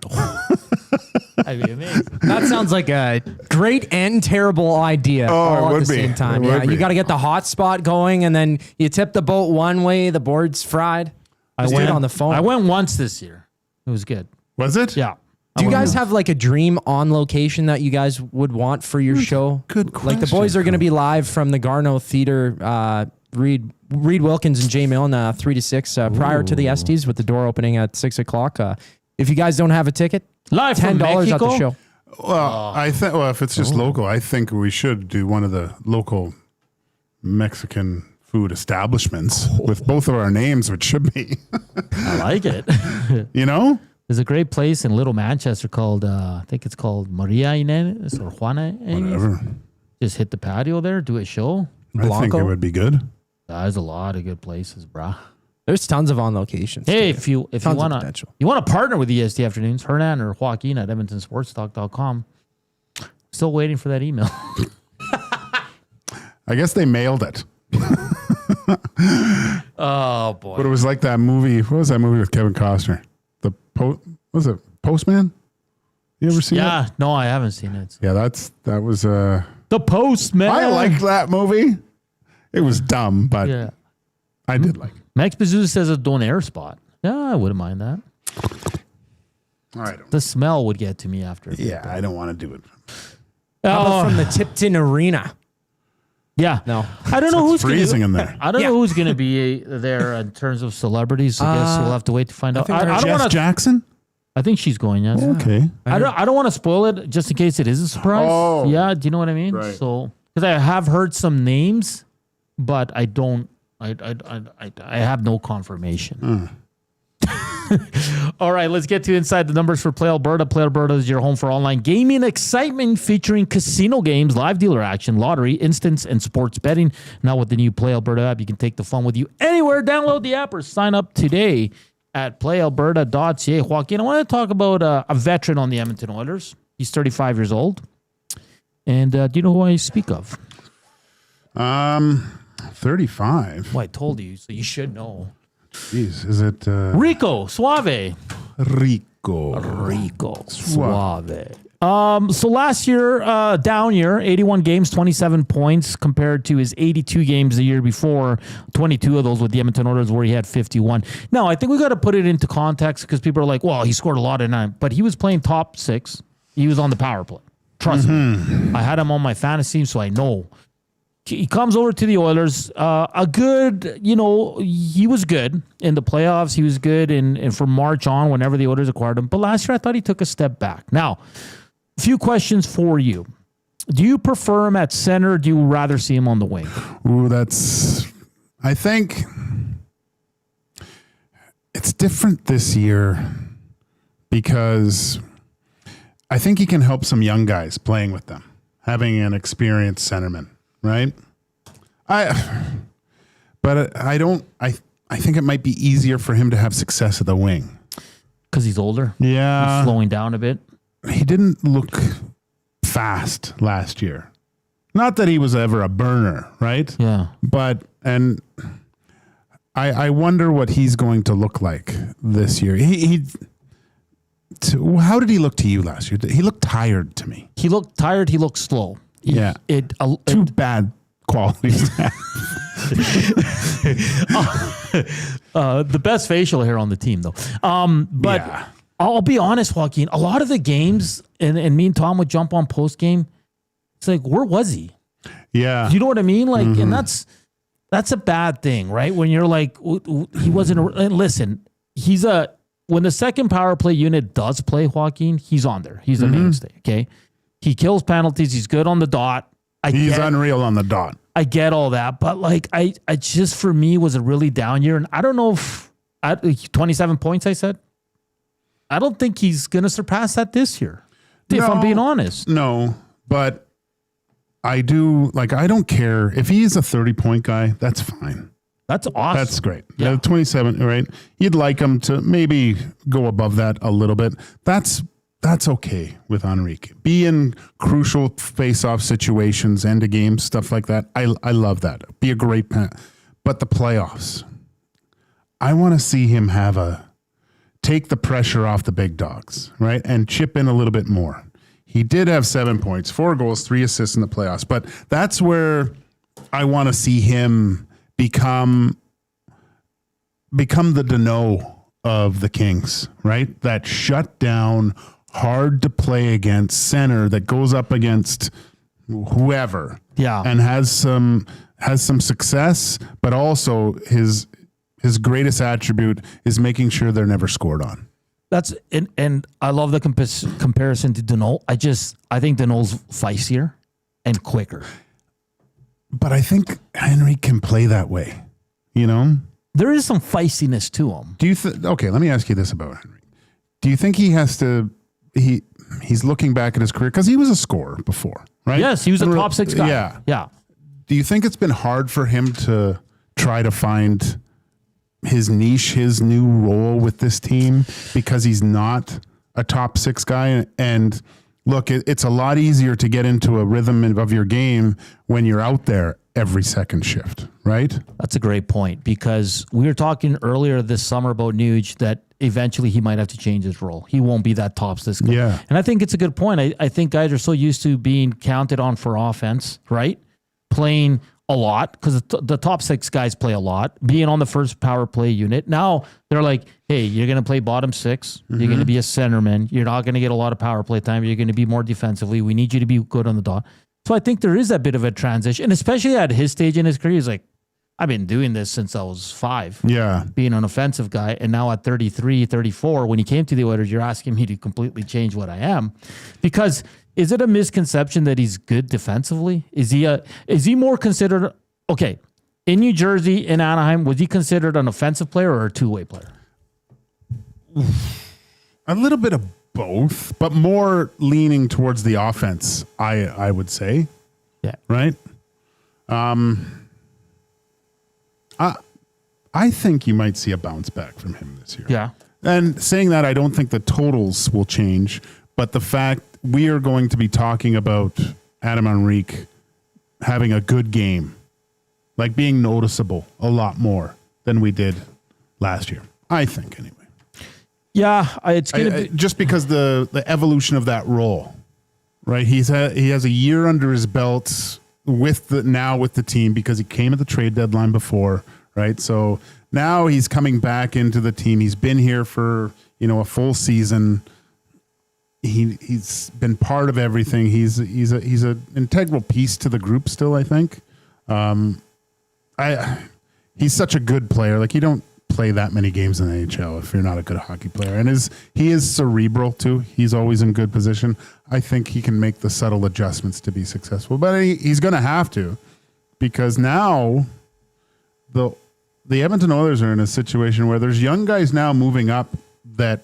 That'd be amazing. That sounds like a great and terrible idea all at the same time. Yeah, you got to get the hot spot going, and then you tip the boat one way, the board's fried. I went on the phone. I went once this year. It was good. Was it? Yeah. Do you guys have like a dream on location that you guys would want for your show? Good question. Like the boys are going to be live from the Garneau Theater. Reed Wilkins and Jay Milne 3 to 6 prior to the Esties with the door opening at 6 o'clock. If you guys don't have a ticket, live $10 at the show. Well, I think. Well, if it's just local, I think we should do one of the local Mexican food establishments with both of our names, which should be. I like it. You know. There's a great place in Little Manchester called, I think it's called Maria Inés or Juana Inés. Whatever. Just hit the patio there, do a show. I think it would be good. There's a lot of good places, brah. There's tons of on locations. Hey, if you want to partner with EST Afternoons, Hernan or Joaquin at EdmontonSportsTalk.com. Still waiting for that email. I guess they mailed it. Oh boy! But it was like that movie. What was that movie with Kevin Costner? Was it Postman? You ever seen it? Yeah, no, I haven't seen it. Yeah, that was The Postman. I liked that movie. It was dumb, but I did like it. Max Bezuz says a donaire spot. Yeah, I wouldn't mind that. All right. The smell would get to me after. Yeah, I don't want to do it. How about from the Tipton Arena? Yeah. No. I don't know who's freezing in there. I don't know who's going to be there in terms of celebrities. I guess we'll have to wait to find out. I don't Jess want Jackson? I think she's going, yes. Okay. I don't want to spoil it just in case it is a surprise. Oh. Yeah, do you know what I mean? Right. So, because I have heard some names, but I don't, I have no confirmation. All right, let's get to inside the numbers for Play Alberta. Play Alberta is your home for online gaming excitement featuring casino games, live dealer action, lottery, instants, and sports betting. Now with the new Play Alberta app, you can take the fun with you anywhere. Download the app or sign up today at playalberta.ca. Joaquin, I want to talk about a veteran on the Edmonton Oilers. He's 35 years old. And do you know who I speak of? 35. Well, I told you, so you should know. Jeez, is it Rico Suave? Rico Suave. So last year, down year, 81 games, 27 points compared to his 82 games the year before, 22 of those with the Edmonton Oilers where he had 51. Now, I think we got to put it into context because people are like, well, he scored a lot of 9, but he was playing top 6. He was on the power play. Trust me. I had him on my fantasy, so I know. He comes over to the Oilers. A good, he was good in the playoffs. He was good in from March on whenever the Oilers acquired him. But last year, I thought he took a step back. Now, a few questions for you. Do you prefer him at center or do you rather see him on the wing? Ooh, I think it's different this year because I think he can help some young guys playing with them, having an experienced centerman. Right. I think it might be easier for him to have success at the wing. Because he's older? Yeah. He's slowing down a bit. He didn't look fast last year. Not that he was ever a burner, right? Yeah. But, and I wonder what he's going to look like this year. How did he look to you last year? He looked tired to me. He looked tired. He looked slow. Yeah. Two bad qualities. The best facial hair on the team, though. But yeah. I'll be honest, Joaquin, a lot of the games, and me and Tom would jump on post game. It's like, where was he? Yeah. Do you know what I mean? Like, and that's a bad thing, right? When you're like, he wasn't. And listen, when the second power play unit does play, Joaquin, he's on there. He's a mainstay. Okay. He kills penalties. He's good on the dot. He's unreal on the dot. I get all that, but like I just for me was a really down year, and I don't know if 27 points. I said I don't think he's going to surpass that this year. If I'm being honest, no. But I do I don't care if he's a 30-point guy. That's fine. That's awesome. That's great. Yeah. 27, right? You'd like him to maybe go above that a little bit. That's okay with Henrique. Be in crucial face-off situations, end of games, stuff like that. I love that. Be a great but the playoffs, I want to see him take the pressure off the big dogs, right? And chip in a little bit more. He did have 7 points, 4 goals, 3 assists in the playoffs, but that's where I want to see him become the Danault of the Kings, right? That shut down, hard to play against center that goes up against whoever, and has some success, but also his greatest attribute is making sure they're never scored on. That's and I love the comparison to Danault. I think Danault's feistier and quicker. But I think Henry can play that way. There is some feistiness to him. Do you okay? Let me ask you this about Henry. Do you think he has to? He's looking back at his career because he was a scorer before, right? Yes, he was a top 6 guy. Yeah. Do you think it's been hard for him to try to find his niche, his new role with this team because he's not a top 6 guy? And look, it's a lot easier to get into a rhythm of your game when you're out there every second shift, right? That's a great point because we were talking earlier this summer about Nuge that eventually he might have to change his role. He won't be that top 6 guy. Yeah. And I think it's a good point. I think guys are so used to being counted on for offense, right? Playing a lot because the top 6 guys play a lot, being on the first power play unit. Now they're like, hey, you're going to play bottom 6. You're going to be a centerman. You're not going to get a lot of power play time. You're going to be more defensively. We need you to be good on the dot. So I think there is that bit of a transition, and especially at his stage in his career, he's like, I've been doing this since I was 5. Yeah. Being an offensive guy. And now at 33, 34, when he came to the Oilers, you're asking me to completely change what I am. Because is it a misconception that he's good defensively? Is he more considered, okay, in New Jersey, in Anaheim, was he considered an offensive player or a two-way player? A little bit of both, but more leaning towards the offense, I would say. Yeah. Right? I think you might see a bounce back from him this year. Yeah. And saying that, I don't think the totals will change, but the fact we are going to be talking about Adam Henrique having a good game, like being noticeable a lot more than we did last year, I think, anyway. Yeah, it's going to be just because the evolution of that role, right? He has a year under his belt with the team because he came at the trade deadline before, right? So now he's coming back into the team. He's been here for a full season. He's been part of everything. He's an integral piece to the group still, I think. He's such a good player. Like, you don't play that many games in the NHL if you're not a good hockey player. And he is cerebral too. He's always in good position. I think he can make the subtle adjustments to be successful, but he's going to have to, because now the Edmonton Oilers are in a situation where there's young guys now moving up that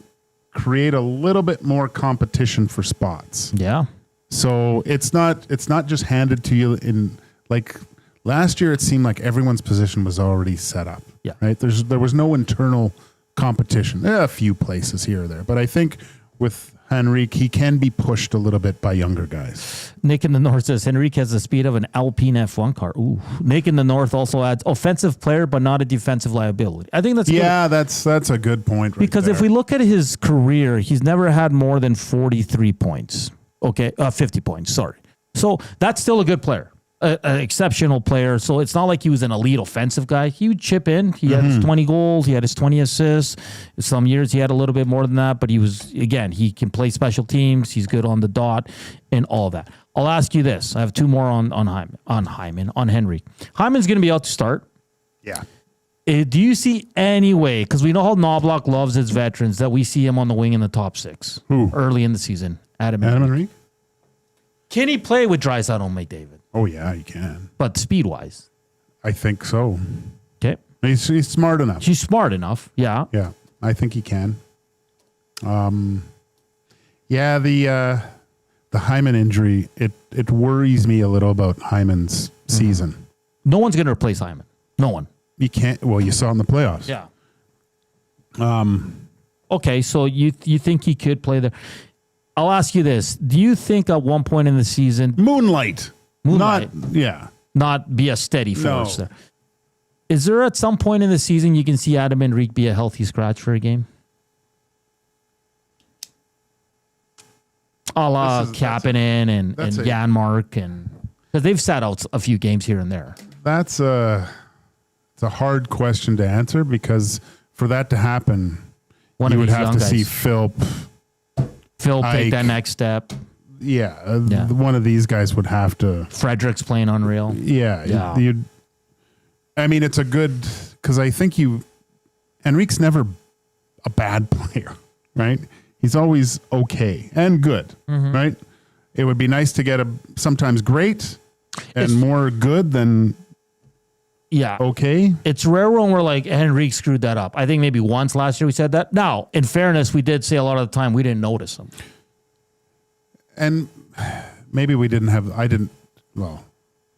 create a little bit more competition for spots. Yeah. So it's not just handed to you in, like, last year, it seemed like everyone's position was already set up. Yeah. Right. There was no internal competition. A few places here or there, but I think with Henrique, he can be pushed a little bit by younger guys. Nick in the North says Henrique has the speed of an Alpine F1 car. Ooh. Nick in the North also adds offensive player, but not a defensive liability. I think that's good. That's a good point. Right because there. if we look at his career, he's never had more than 43 points. Okay, 50 points. Sorry. So that's still a good player. An exceptional player. So it's not like he was an elite offensive guy. He would chip in. He had his 20 goals. He had his 20 assists. Some years he had a little bit more than that, but he can play special teams. He's good on the dot and all that. I'll ask you this. I have two more on Henry. Hyman's going to be out to start. Yeah. Do you see any way, because we know how Knobloch loves his veterans, that we see him on the wing in the top 6 early in the season? Adam Henrique. Can he play with Draisaitl and McDavid? Oh, yeah, he can. But speed-wise? I think so. Okay. He's smart enough. He's smart enough, yeah. Yeah, I think he can. The Hyman injury, it worries me a little about Hyman's season. No one's going to replace Hyman. No one. You can't. Well, you saw in the playoffs. Yeah. Okay, so you think he could play there? I'll ask you this. Do you think at one point in the season... Moonlight. Not be a steady force No. there. Is there at some point in the season you can see Adam Henrique be a healthy scratch for a game? A la Kapanen and Janmark, and because they've sat out a few games here and there. It's a hard question to answer, because for that to happen, you would have to see Phil take that next step. Yeah, one of these guys would have to. Frederick's playing unreal. Yeah. I mean, it's a good, because I think Henrique's never a bad player, right? He's always okay and good, right? It would be nice to get sometimes great and more good than okay. It's rare when we're like, Henrique screwed that up. I think maybe once last year we said that. Now, in fairness, we did say a lot of the time we didn't notice him. And maybe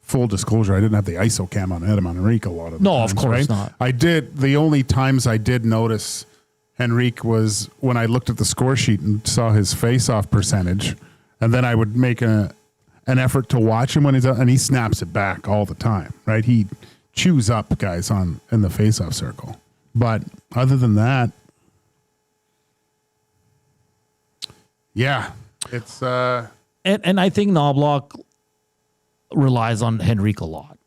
full disclosure, I didn't have the ISO cam on Adam Henrique a lot of the times, of course not. I did. The only times I did notice Henrique was when I looked at the score sheet and saw his face-off percentage, and then I would make an effort to watch him when he's out, and he snaps it back all the time, right? He chews up guys in the face-off circle. But other than that, it's and I think Knobloch relies on Henrique a lot.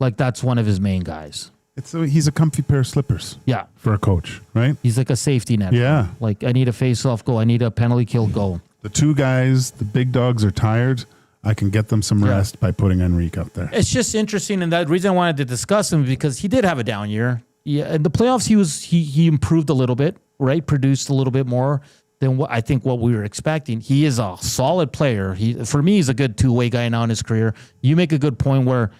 Like, that's one of his main guys. He's a comfy pair of slippers. Yeah. For a coach, right? He's like a safety net. Yeah. Like, I need a face-off goal. I need a penalty kill goal. The two guys, the big dogs, are tired. I can get them some rest by putting Henrique out there. It's just interesting, and the reason I wanted to discuss him because he did have a down year. Yeah, in the playoffs, he improved a little bit, right? Produced a little bit more than what we were expecting. He is a solid player. For me, he's a good two-way guy now in his career. You make a good point where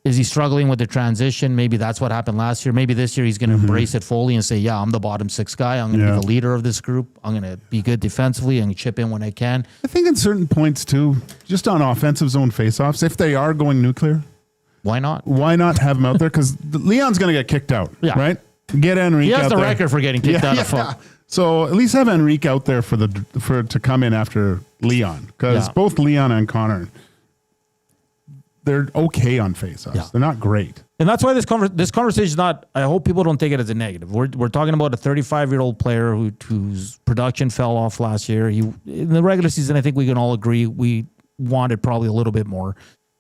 is he struggling with the transition? Maybe that's what happened last year. Maybe this year he's going to embrace it fully and say, yeah, I'm the bottom six guy. I'm going to be the leader of this group. I'm going to be good defensively and chip in when I can. I think in certain points too, just on offensive zone faceoffs, if they are going nuclear, why not? Why not have him out there? Because Leon's going to get kicked out, right? Get Henrique out there. He has the record for getting kicked out of fuck. So at least have Henrique out there for to come in after Leon, because both Leon and Connor, they're okay on faceoffs. Yeah. They're not great. And that's why this conversation is not, I hope people don't take it as a negative. We're talking about a 35-year-old player whose production fell off last year. In the regular season, I think we can all agree we wanted probably a little bit more.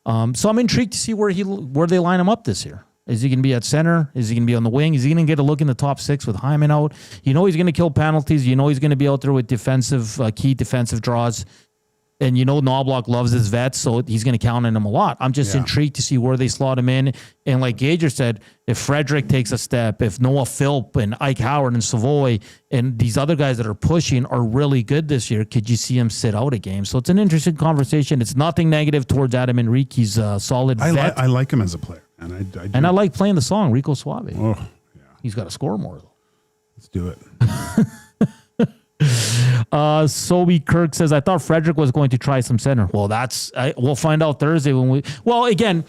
So I'm intrigued to see where they line him up this year. Is he going to be at center? Is he going to be on the wing? Is he going to get a look in the top six with Hyman out? He's going to kill penalties. He's going to be out there with key defensive draws. And Knobloch loves his vets, so he's going to count on him a lot. I'm just intrigued to see where they slot him in. And like Gager said, if Frederick takes a step, if Noah Philp and Ike Howard and Savoy and these other guys that are pushing are really good this year, could you see him sit out a game? So it's an interesting conversation. It's nothing negative towards Adam Henrique. He's a solid vet. I like him as a player. And I like playing the song, Rico Suave. Oh, yeah. He's got to score more, though. Let's do it. Sobe Kirk says, I thought Frederick was going to try some center. Well, we'll find out Thursday again,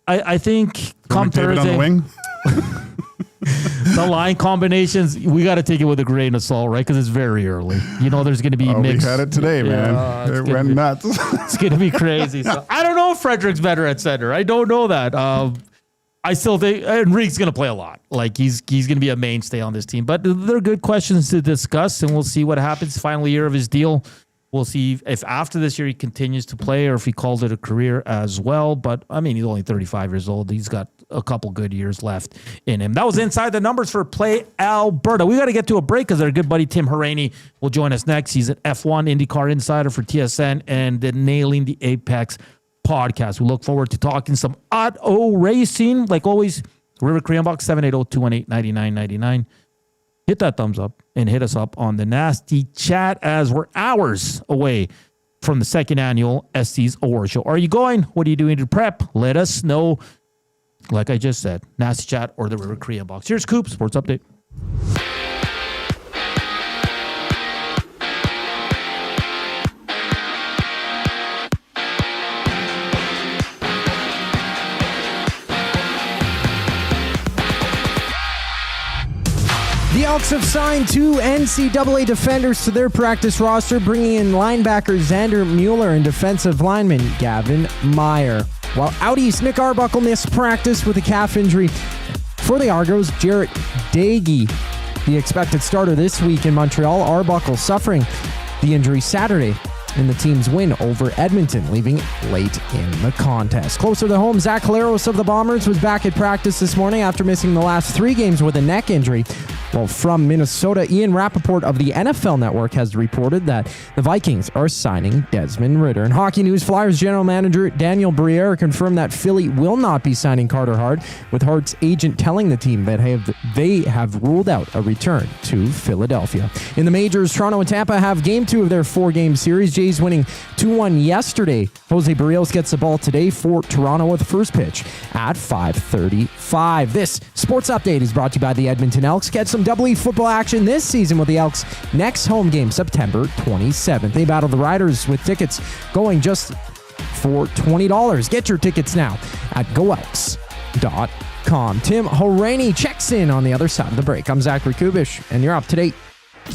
I think come Thursday. On the wing? The line combinations, we got to take it with a grain of salt, right? Because it's very early. There's going to be mixed. We had it today, man. It went nuts. It's going to be crazy. So, I don't know if Frederick's better at center. I don't know that. I still think Henrique's going to play a lot. Like he's going to be a mainstay on this team. But they're good questions to discuss, and we'll see what happens. Final year of his deal. We'll see if after this year he continues to play or if he calls it a career as well. But, he's only 35 years old. He's got a couple good years left in him. That was Inside the Numbers for Play Alberta. We got to get to a break because our good buddy Tim Hauraney will join us next. He's an F1 IndyCar insider for TSN and the Nailing the Apex podcast. We look forward to talking some auto racing. Like always, River Korean Box 780-218-9999. Hit that thumbs up and hit us up on the nasty chat as we're hours away from the second annual SC's Award Show. Are you going? What are you doing to prep? Let us know. Like I just said, nasty chat or the River Korean Box. Here's Coop, Sports Update. The Elks have signed 2 NCAA defenders to their practice roster, bringing in linebacker Xander Mueller and defensive lineman Gavin Meyer. While out east, Nick Arbuckle missed practice with a calf injury. For the Argos, Jarrett Dagey, the expected starter this week in Montreal. Arbuckle suffering the injury Saturday in the team's win over Edmonton, leaving late in the contest. Closer to home, Zach Collaros of the Bombers was back at practice this morning after missing the last 3 games with a neck injury. Well, from Minnesota, Ian Rappaport of the NFL Network has reported that the Vikings are signing Desmond Ridder. In hockey news, Flyers general manager Daniel Briere confirmed that Philly will not be signing Carter Hart, with Hart's agent telling the team that they have ruled out a return to Philadelphia. In the majors, Toronto and Tampa have Game 2 of their 4-game series. Jays winning 2-1 yesterday. Jose Barrios gets the ball today for Toronto with the first pitch at 5:35. This Sports Update is brought to you by the Edmonton Elks. Catch some double E football action this season with the Elks' next home game, September 27th. They battle the Riders with tickets going just for $20. Get your tickets now at goelks.com. Tim Hauraney checks in on the other side of the break. I'm Zachary Kubish, and you're up to date.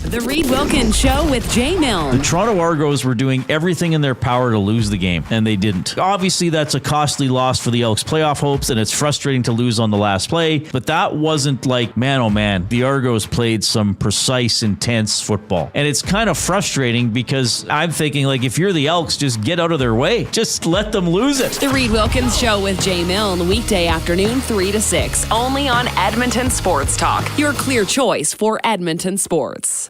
The Reed Wilkins Show with Jay Milne. The Toronto Argos were doing everything in their power to lose the game, and they didn't. Obviously, that's a costly loss for the Elks' playoff hopes, and it's frustrating to lose on the last play, but that wasn't like, man, oh man, the Argos played some precise, intense football. And it's kind of frustrating because I'm thinking, like, if you're the Elks, just get out of their way. Just let them lose it. The Reed Wilkins Show with Jay Milne, weekday afternoon 3 to 6, only on Edmonton Sports Talk, your clear choice for Edmonton sports.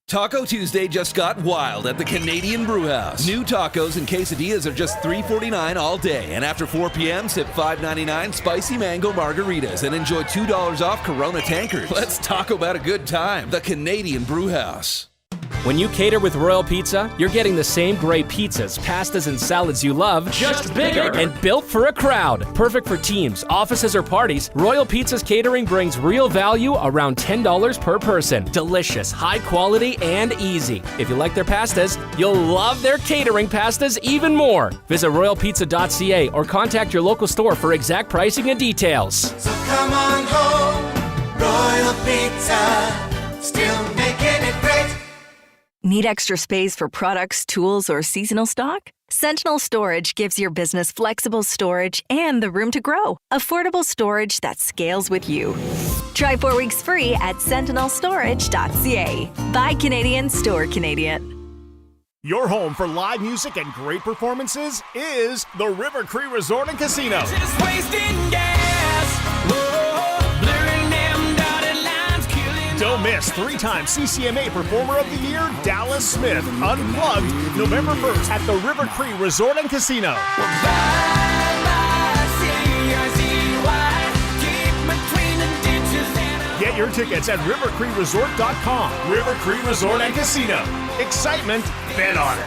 Taco Tuesday just got wild at the Canadian Brewhouse. New tacos and quesadillas are just $3.49 all day. And after 4 p.m., sip $5.99 spicy mango margaritas and enjoy $2 off Corona tankards. Let's talk about a good time. The Canadian Brewhouse. When you cater with Royal Pizza, you're getting the same great pizzas, pastas, and salads you love, Just bigger. and built for a crowd. Perfect for teams, offices, or parties, Royal Pizza's catering brings real value around $10 per person. Delicious, high quality, and easy. If you like their pastas, you'll love their catering pastas even more. Visit royalpizza.ca or contact your local store for exact pricing and details. So come on home, Royal Pizza, still making it great. Need extra space for products, tools, or seasonal stock? Sentinel Storage gives your business flexible storage and the room to grow. Affordable storage that scales with you. Try 4 weeks free at sentinelstorage.ca. Buy Canadian, store Canadian. Your home for live music and great performances is the River Cree Resort and Casino. Just wasting gas. Whoa, blurring them dotted lines, killing. Don't miss 3-time CCMA Performer of the Year, Dallas Smith, Unplugged, November 1st at the River Cree Resort and Casino. Get your tickets at rivercreeresort.com. River Cree Resort and Casino. Excitement, bet on it.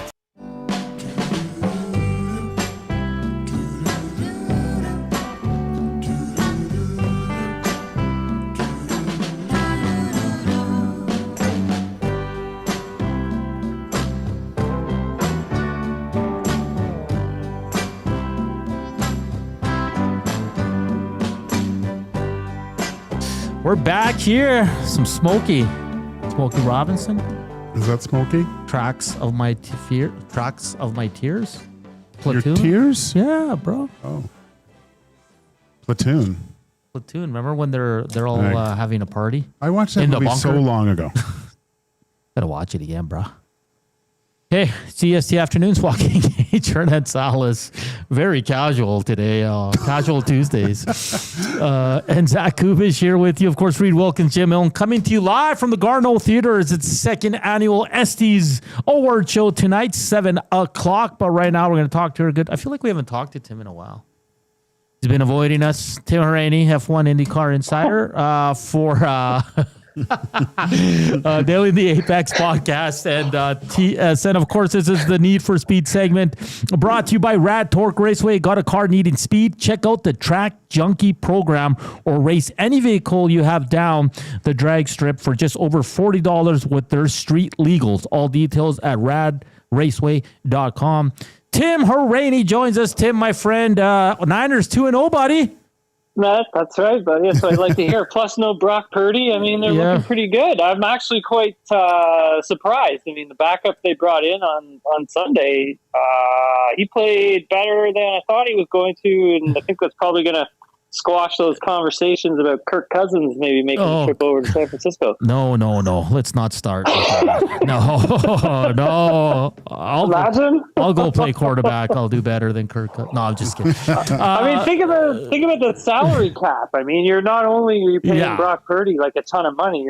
We're back here. Some Smokey Robinson. Is that Smokey? Tracks of my tears. Your tears? Yeah, bro. Oh. Platoon. Remember when they're all having a party? I watched that in the movie so bunker? long ago. Gotta watch it again, bro. Hey, CST Afternoons, Joaquin, Gage, Hernan, Salas. Very casual today. Casual Tuesdays. And Zach Kubish here with you. Of course, Reed Wilkins, Jim Milne, coming to you live from the Garneau Theater as its second annual Estes Award Show tonight, 7 o'clock. But right now, we're going to talk to her. I feel like we haven't talked to Tim in a while. He's been avoiding us. Tim Hauraney, F1 IndyCar Insider, for Daily the Apex podcast. And of course, this is the Need for Speed segment brought to you by Rad Torque Raceway. Got a car needing speed? Check out the Track Junkie program or race any vehicle you have down the drag strip for just over $40 with their street legals. All details at radraceway.com. Tim Hauraney joins us. Tim, my friend, Niners 2-0, buddy. That's right, buddy. That's what I'd like to hear. Plus, no Brock Purdy. I mean, they're looking pretty good. I'm actually quite surprised. I mean, the backup they brought in on Sunday, he played better than I thought he was going to, and I think that's probably going to squash those conversations about Kirk Cousins maybe making a trip over to San Francisco. No. Let's not start with that. No. I'll go play quarterback. I'll do better than Kirk Cousins. No, I'm just kidding. I mean, think about the salary cap. I mean, you're not only are you paying Brock Purdy like a ton of money,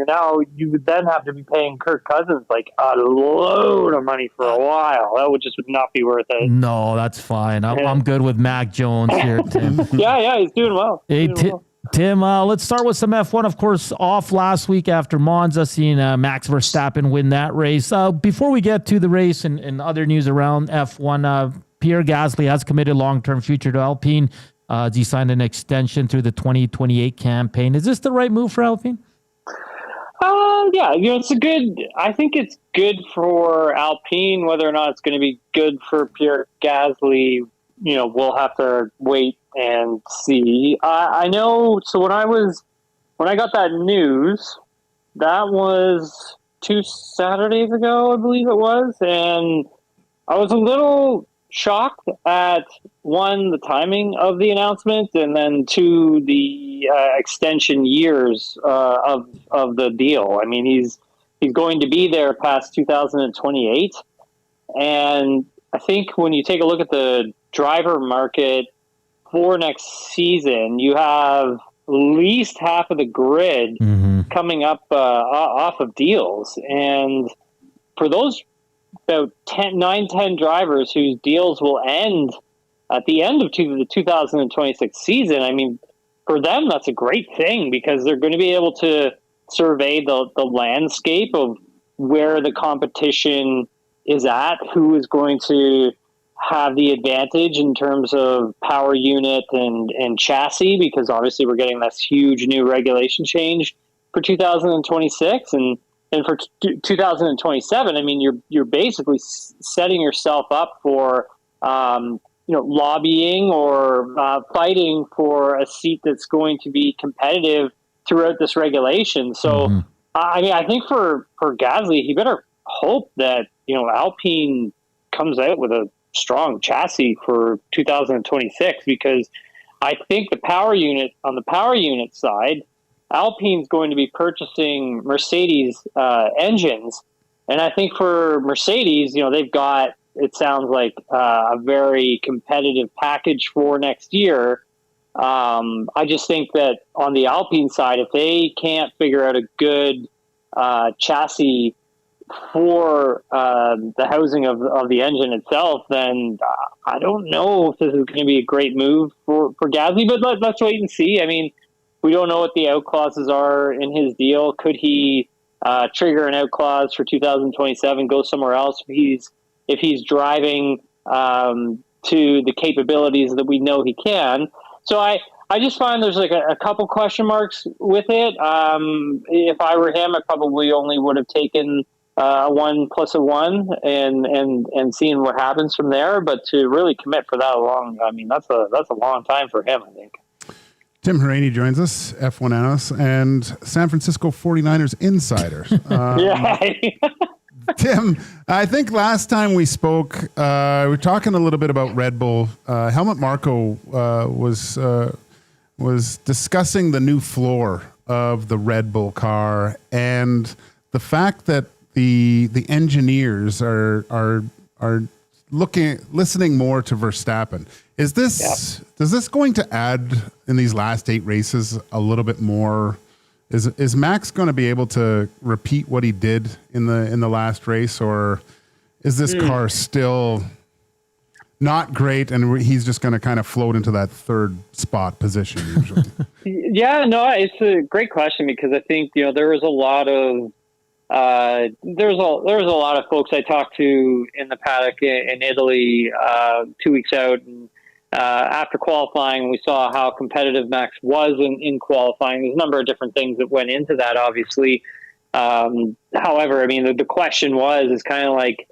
you would then have to be paying Kirk Cousins like a load of money for a while. That would not be worth it. No, that's fine. I'm good with Mac Jones here, Tim. Yeah, he's doing well. Hey, Tim, let's start with some F1. Of course, off last week after Monza, seeing Max Verstappen win that race. Before we get to the race and other news around F1, Pierre Gasly has committed long-term future to Alpine. He signed an extension through the 2028 campaign. Is this the right move for Alpine? Yeah, I think it's good for Alpine. Whether or not it's going to be good for Pierre Gasly, we'll have to wait and see. I know. So when I got that news, that was 2 Saturdays ago, I believe it was, and I was a little shocked at the timing of the announcement, and then the extension years of the deal. I mean, he's going to be there past 2028, and I think when you take a look at the driver market for next season, you have at least half of the grid coming up off of deals. And for those about 10 drivers whose deals will end at the end of the 2026 season, I mean, for them, that's a great thing because they're going to be able to survey the landscape of where the competition is at, who is going to have the advantage in terms of power unit and chassis, because obviously we're getting this huge new regulation change for 2026 and for 2027. I mean, you're basically setting yourself up for lobbying or fighting for a seat that's going to be competitive throughout this regulation. So, I mean, I think for Gasly, he better hope that Alpine comes out with a strong chassis for 2026, because I think the power unit side, Alpine's going to be purchasing Mercedes engines, and I think for Mercedes, they've got, it sounds like, a very competitive package for next year. I just think that on the Alpine side, if they can't figure out a good chassis for the housing of the engine itself, then I don't know if this is going to be a great move for Gasly, but let's wait and see. I mean, we don't know what the out clauses are in his deal. Could he trigger an out clause for 2027, go somewhere else if he's driving to the capabilities that we know he can? So I just find there's like a couple question marks with it. If I were him, I probably only would have taken a 1 + 1 and seeing what happens from there. But to really commit for that long, I mean, that's a long time for him, I think. Tim Hauraney joins us, F1 analyst and San Francisco 49ers insider. Tim, I think last time we spoke, we were talking a little bit about Red Bull. Helmut Marko was discussing the new floor of the Red Bull car and the fact that the engineers are listening more to Verstappen. Is this does this going to add in these last 8 races a little bit more? Is Max going to be able to repeat what he did in the last race, or is this car still not great and he's just going to kind of float into that 3rd spot position usually? Yeah, no, it's a great question, because I think there was a lot of there was a lot of folks I talked to in the paddock in Italy 2 weeks out, and after qualifying, we saw how competitive Max was in qualifying. There's a number of different things that went into that, obviously. However, I mean, the question is kind of like,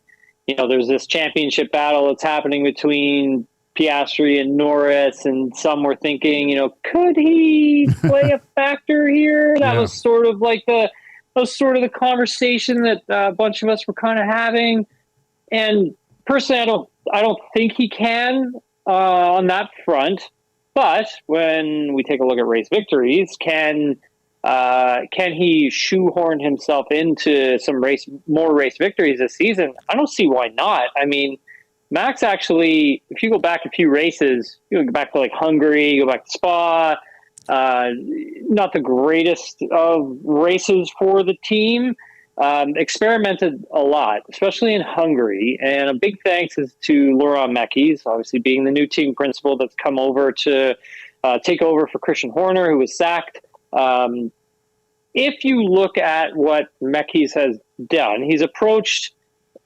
there's this championship battle that's happening between Piastri and Norris, and some were thinking, could he play a factor here? That was sort of like the conversation that a bunch of us were kind of having. And personally, I don't think he can on that front. But when we take a look at race victories, can he shoehorn himself into some more race victories this season? I don't see why not. I mean, Max actually, if you go back a few races, you go back to like Hungary, go back to Spa, not the greatest of races for the team. Experimented a lot, especially in Hungary. And a big thanks is to Laurent Mekies, obviously being the new team principal that's come over to take over for Christian Horner, who was sacked. If you look at what Mekies has done, he's approached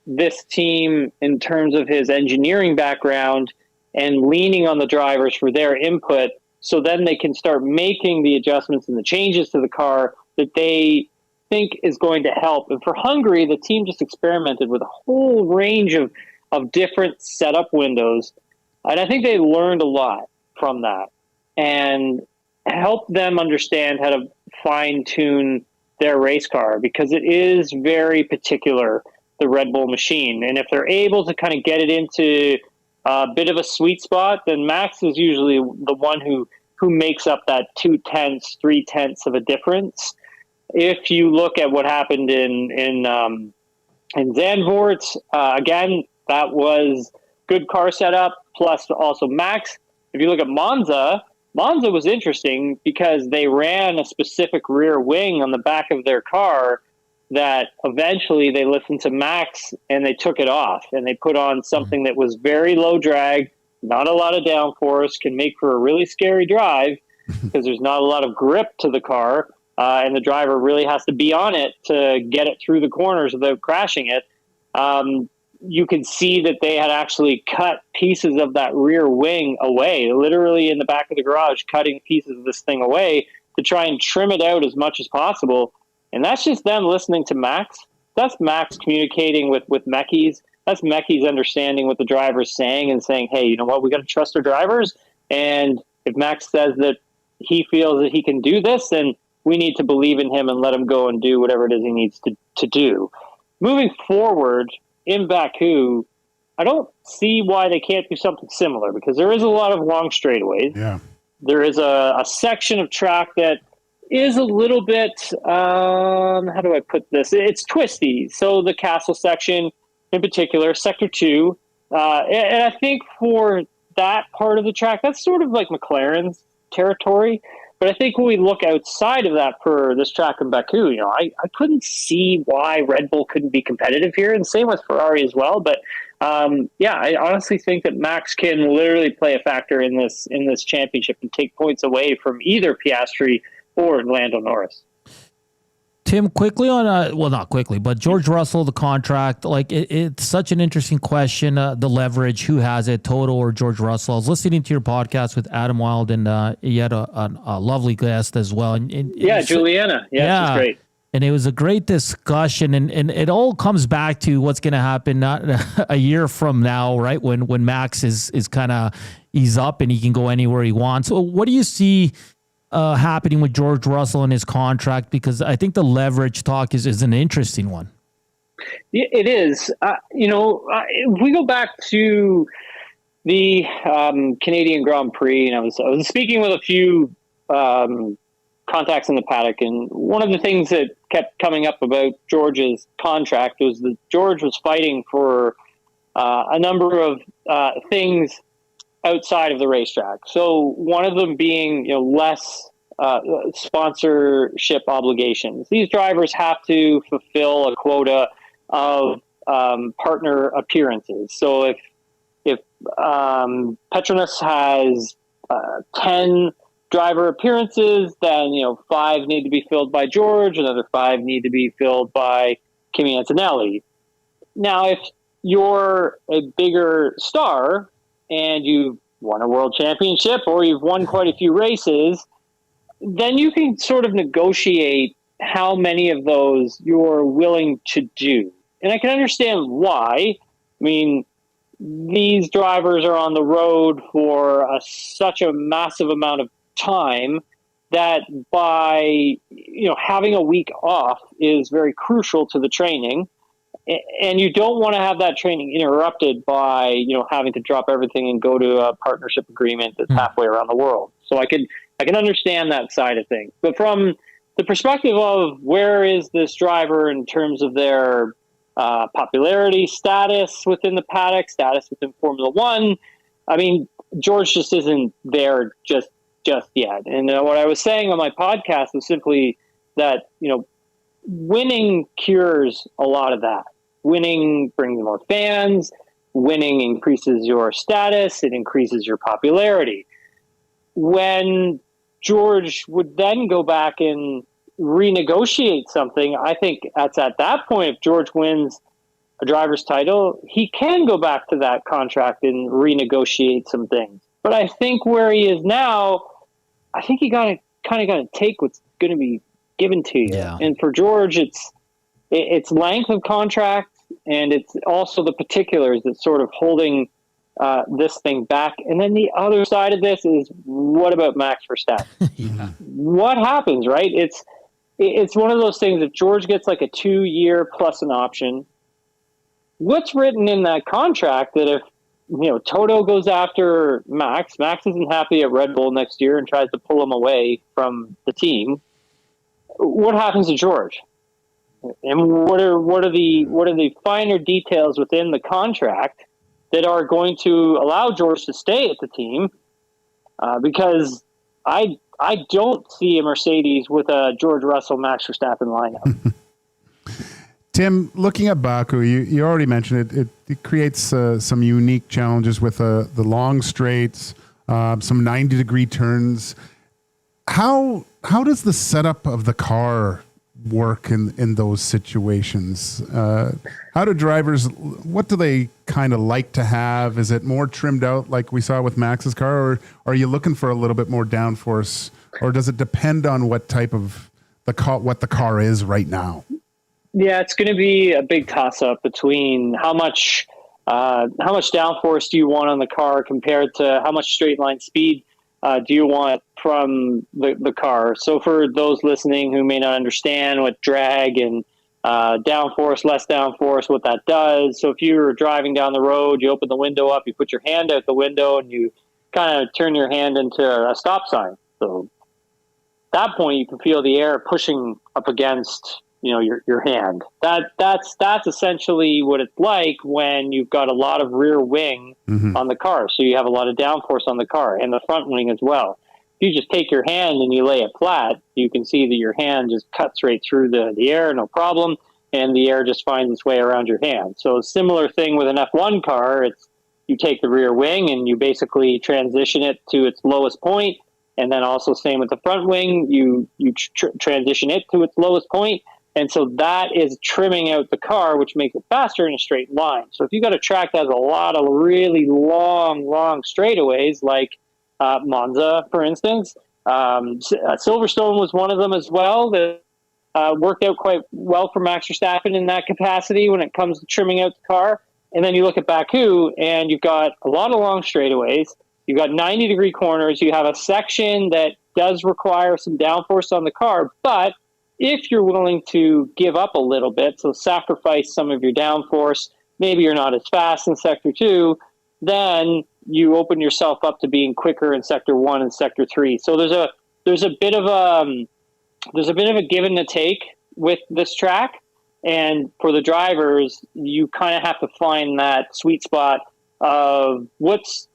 this team in terms of his engineering background and leaning on the drivers for their input, so then they can start making the adjustments and the changes to the car that they think is going to help. And for Hungary, the team just experimented with a whole range of different setup windows. And I think they learned a lot from that and helped them understand how to fine-tune their race car, because it is very particular, the Red Bull machine. And if they're able to kind of get it into a bit of a sweet spot, then Max is usually the one who makes up that 0.2, 0.3 of a difference. If you look at what happened in Zandvoort, again, that was good car setup, plus also Max. If you look at Monza was interesting because they ran a specific rear wing on the back of their car that eventually they listened to Max and they took it off and they put on something that was very low drag, not a lot of downforce, can make for a really scary drive because there's not a lot of grip to the car, and the driver really has to be on it to get it through the corners without crashing it. You could see that they had actually cut pieces of that rear wing away, literally in the back of the garage, cutting pieces of this thing away to try and trim it out as much as possible. And that's just them listening to Max. That's Max communicating with Meckies. That's Meckies understanding what the driver's saying and saying, hey, you know what, we got to trust our drivers. And if Max says that he feels that he can do this, then we need to believe in him and let him go and do whatever it is he needs to do. Moving forward in Baku, I don't see why they can't do something similar because there is a lot of long straightaways. Yeah. There is a section of track that is a little bit, how do I put this? It's twisty. So the Castle section in particular, Sector 2, and I think for that part of the track, that's sort of like McLaren's territory. But I think when we look outside of that for this track in Baku, I couldn't see why Red Bull couldn't be competitive here, and same with Ferrari as well. But I honestly think that Max can literally play a factor in this championship and take points away from either Piastri or Lando Norris. Tim, quickly on, not quickly, but George Russell, the contract, like it's such an interesting question. The leverage, who has it, Toto or George Russell? I was listening to your podcast with Adam Wilde, and you had a lovely guest as well. And Juliana. Yeah, she's great. And it was a great discussion, and it all comes back to what's going to happen not a year from now, right? When Max is kind of, he's up and he can go anywhere he wants. So what do you see happening with George Russell and his contract? Because I think the leverage talk is an interesting one. It is. If we go back to the Canadian Grand Prix, and I was speaking with a few contacts in the paddock, and one of the things that kept coming up about George's contract was that George was fighting for a number of things outside of the racetrack. So one of them being, less sponsorship obligations. These drivers have to fulfill a quota of partner appearances. So if Petronas has 10 driver appearances, then 5 need to be filled by George, another 5 need to be filled by Kimi Antonelli. Now, if you're a bigger star and you've won a world championship or you've won quite a few races, then you can sort of negotiate how many of those you're willing to do. And I can understand why. I mean, these drivers are on the road for such a massive amount of time that by having a week off is very crucial to the training, and you don't want to have that training interrupted by having to drop everything and go to a partnership agreement that's halfway around the world. So I can understand that side of things, but from the perspective of where is this driver in terms of their popularity, status within the paddock, status within Formula One, I mean, George just isn't there just yet. And what I was saying on my podcast was simply that, winning cures a lot of that. Winning brings more fans. Winning increases your status. It increases your popularity. When George would then go back and renegotiate something, I think that's at that point, if George wins a driver's title, he can go back to that contract and renegotiate some things. But I think where he is now, I think you got to take what's going to be given to you. Yeah. And for George, it's length of contract, and it's also the particulars that's sort of holding this thing back. And then the other side of this is, what about Max Verstappen? Yeah. What happens, right? It's one of those things. If George gets like a 2-year plus an option, what's written in that contract that if Toto goes after Max isn't happy at Red Bull next year and tries to pull him away from the team, what happens to George? And what are the finer details within the contract that are going to allow George to stay at the team? Because I don't see a Mercedes with a George Russell, Max Verstappen lineup. Tim, looking at Baku, you already mentioned it creates some unique challenges with the long straights, some 90-degree turns. How does the setup of the car work in those situations? How do drivers, what do they kind of like to have? Is it more trimmed out like we saw with Max's car, or are you looking for a little bit more downforce, or does it depend on what type of what the car is right now? Yeah, it's going to be a big toss-up between how much downforce do you want on the car compared to how much straight line speed do you want from the car. So for those listening who may not understand what drag and downforce, less downforce, what that does. So if you're driving down the road, you open the window up, you put your hand out the window, and you kind of turn your hand into a stop sign. So at that point, you can feel the air pushing up against your hand. That's essentially what it's like when you've got a lot of rear wing on the car. So you have a lot of downforce on the car and the front wing as well. If you just take your hand and you lay it flat, you can see that your hand just cuts right through the air, no problem, and the air just finds its way around your hand. So a similar thing with an F1 car, it's you take the rear wing and you basically transition it to its lowest point, and then also same with the front wing, you transition it to its lowest point. And so that is trimming out the car, which makes it faster in a straight line. So if you got a track that has a lot of really long straightaways, like Monza, for instance, Silverstone was one of them as well, that worked out quite well for Max Verstappen in that capacity when it comes to trimming out the car. And then you look at Baku, and you've got a lot of long straightaways. You've got 90-degree corners. You have a section that does require some downforce on the car, but if you're willing to give up a little bit, so sacrifice some of your downforce, maybe you're not as fast in Sector 2, then you open yourself up to being quicker in Sector 1 and Sector 3. So there's a bit of a give and a take with this track, and for the drivers, you kind of have to find that sweet spot of what's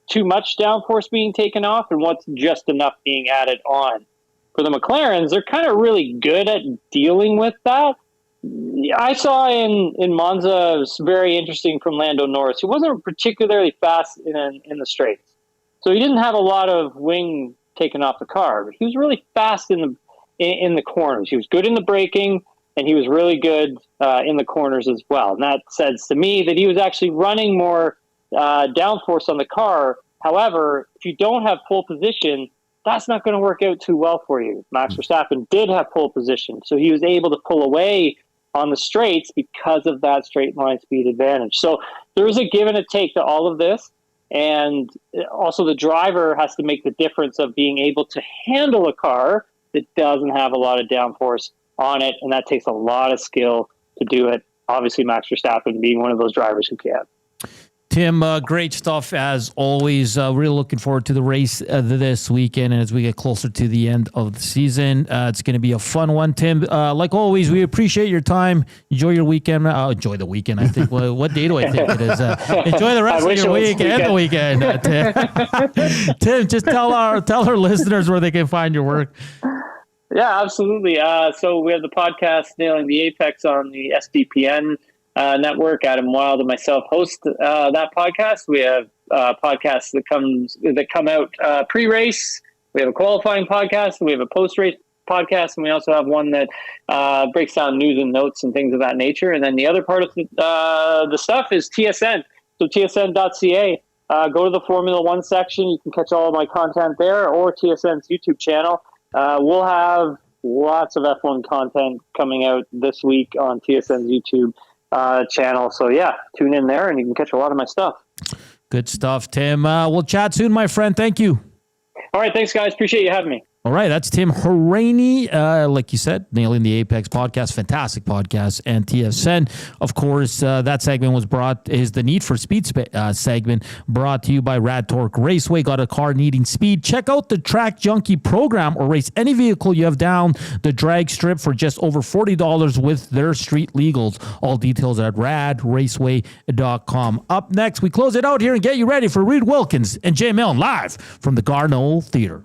too much downforce being taken off and what's just enough being added on. For the McLarens, they're kind of really good at dealing with that. I saw in Monza, it was very interesting from Lando Norris. He wasn't particularly fast in the straights. So he didn't have a lot of wing taken off the car, but he was really fast in the corners. He was good in the braking, and he was really good in the corners as well. And that says to me that he was actually running more downforce on the car. However, if you don't have pole position, that's not going to work out too well for you. Max Verstappen did have pole position, so he was able to pull away on the straights because of that straight line speed advantage. So there is a give and a take to all of this, and also the driver has to make the difference of being able to handle a car that doesn't have a lot of downforce on it, and that takes a lot of skill to do it. Obviously, Max Verstappen being one of those drivers who can. Tim, great stuff as always. Really looking forward to the race this weekend, and as we get closer to the end of the season, it's going to be a fun one. Tim, like always, we appreciate your time. Enjoy your weekend. Enjoy the weekend. I think. What day do I think it is? Enjoy the rest of your week and the weekend. Tim. Tim, just tell our listeners where they can find your work. Yeah, absolutely. So we have the podcast Nailing the Apex on the SDPN network. Adam Wild and myself host that podcast. We have podcasts that come out pre-race. We have a qualifying podcast, and we have a post-race podcast, and we also have one that breaks down news and notes and things of that nature. And then the other part of the stuff is TSN. So tsn.ca. Go to the Formula One section. You can catch all of my content there, or TSN's YouTube channel. We'll have lots of F1 content coming out this week on TSN's YouTube channel. So yeah, tune in there and you can catch a lot of my stuff. Good stuff, Tim. We'll chat soon, my friend. Thank you. All right. Thanks, guys. Appreciate you having me. All right, that's Tim Hauraney, like you said, Nailing the Apex podcast, fantastic podcast, and TSN. Of course, that segment is the Need for Speed segment brought to you by Rad Torque Raceway. Got a car needing speed? Check out the Track Junkie program or race any vehicle you have down the drag strip for just over $40 with their street legals. All details at radraceway.com. Up next, we close it out here and get you ready for Reed Wilkins and Jay Milne live from the Garneau Theater.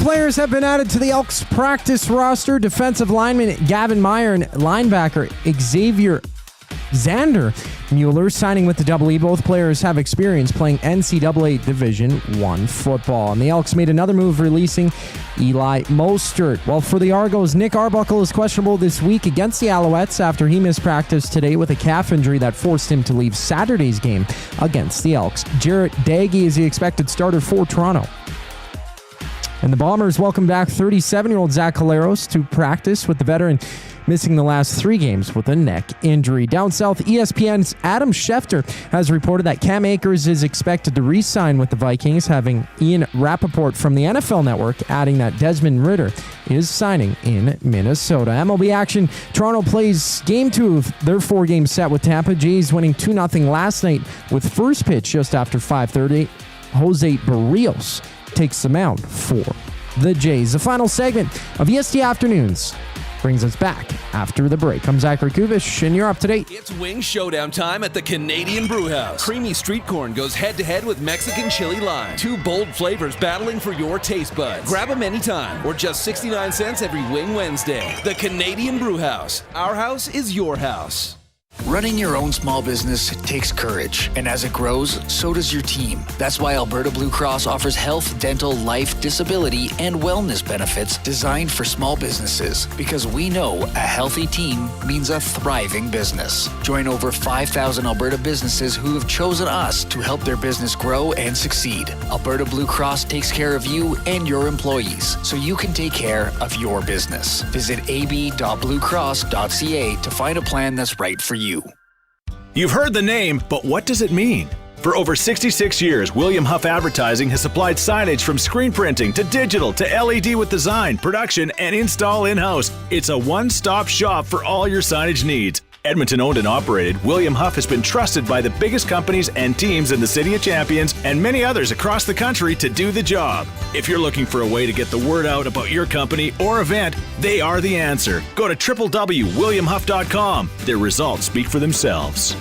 players have been added to the Elks practice roster. Defensive lineman Gavin Meyer and linebacker Xavier Xander Mueller signing with the Double E. Both players have experience playing NCAA Division I football. And the Elks made another move releasing Eli Mostert. While for the Argos, Nick Arbuckle is questionable this week against the Alouettes after he missed practice today with a calf injury that forced him to leave Saturday's game against the Elks. Jarrett Daggy is the expected starter for Toronto. And the Bombers welcome back 37-year-old Zach Caleros to practice with the veteran missing the last 3 games with a neck injury. Down south, ESPN's Adam Schefter has reported that Cam Akers is expected to re-sign with the Vikings, having Ian Rappaport from the NFL Network adding that Desmond Ridder is signing in Minnesota. MLB action, Toronto plays Game 2 of their 4-game set with Tampa. Jays winning 2-0 last night with first pitch just after 5:30. Jose Barrios takes the mound for the Jays. The final segment of EST Afternoons brings us back after the break. I'm Zachary Kubish, and you're up to date. It's wing showdown time at the Canadian Brewhouse. Creamy street corn goes head-to-head with Mexican chili lime. 2 bold flavors battling for your taste buds. Grab them anytime, or just 69 cents every Wing Wednesday. The Canadian Brewhouse. Our house is your house. Running your own small business takes courage, and as it grows, so does your team. That's why Alberta Blue Cross offers health, dental, life, disability, and wellness benefits designed for small businesses, because we know a healthy team means a thriving business. Join over 5,000 Alberta businesses who have chosen us to help their business grow and succeed. Alberta Blue Cross takes care of you and your employees, so you can take care of your business. Visit ab.bluecross.ca to find a plan that's right for you. You've heard the name, but what does it mean? For over 66 years, William Huff Advertising has supplied signage from screen printing to digital to LED with design, production, and install in-house. It's a one-stop shop for all your signage needs. Edmonton owned and operated, William Huff has been trusted by the biggest companies and teams in the City of Champions and many others across the country to do the job. If you're looking for a way to get the word out about your company or event, they are the answer. Go to www.williamhuff.com. Their results speak for themselves.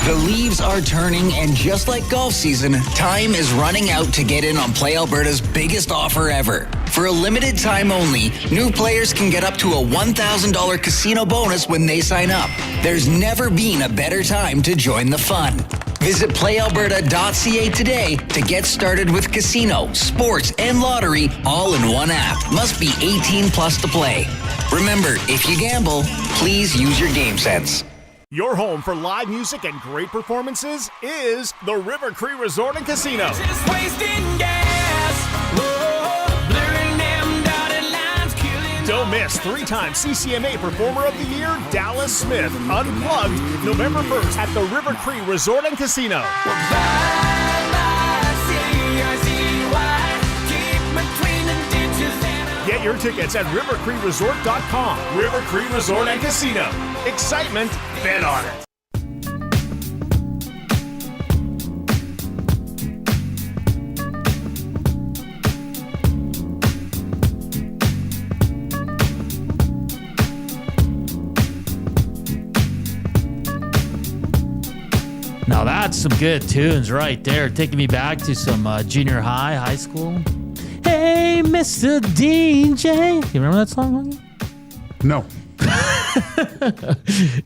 The leaves are turning, and just like golf season, time is running out to get in on Play Alberta's biggest offer ever. For a limited time only, new players can get up to a $1,000 casino bonus when they sign up. There's never been a better time to join the fun. Visit playalberta.ca today to get started with casino, sports, and lottery all in one app. Must be 18 plus to play. Remember, if you gamble, please use your game sense. Your home for live music and great performances is the River Cree Resort and Casino. Just wasting gas. Whoa, blurring them dotted lines, killing. Don't miss 3-time CCMA Performer of the Year, Dallas Smith, Unplugged, November 1st at the River Cree Resort and Casino. Get your tickets at rivercreeresort.com. River Cree Resort and Casino. Excitement, bet on it. Now that's some good tunes right there, taking me back to some junior high school. Hey, Mr. DJ. You remember that song? No.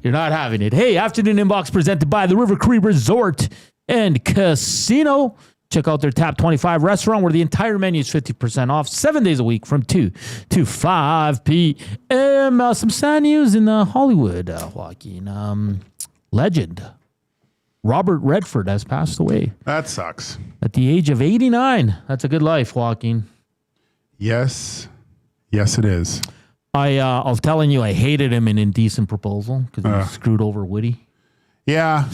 You're not having it. Hey, Afternoon Inbox presented by the River Cree Resort and Casino. Check out their Tap 25 restaurant where the entire menu is 50% off 7 days a week from 2 to 5 p.m. Some sad news in Hollywood, Joaquin. Legend Robert Redford has passed away. That sucks. At the age of 89. That's a good life, Joaquin. Yes. Yes, it is. I was telling you I hated him in Indecent Proposal because he screwed over Woody. Yeah.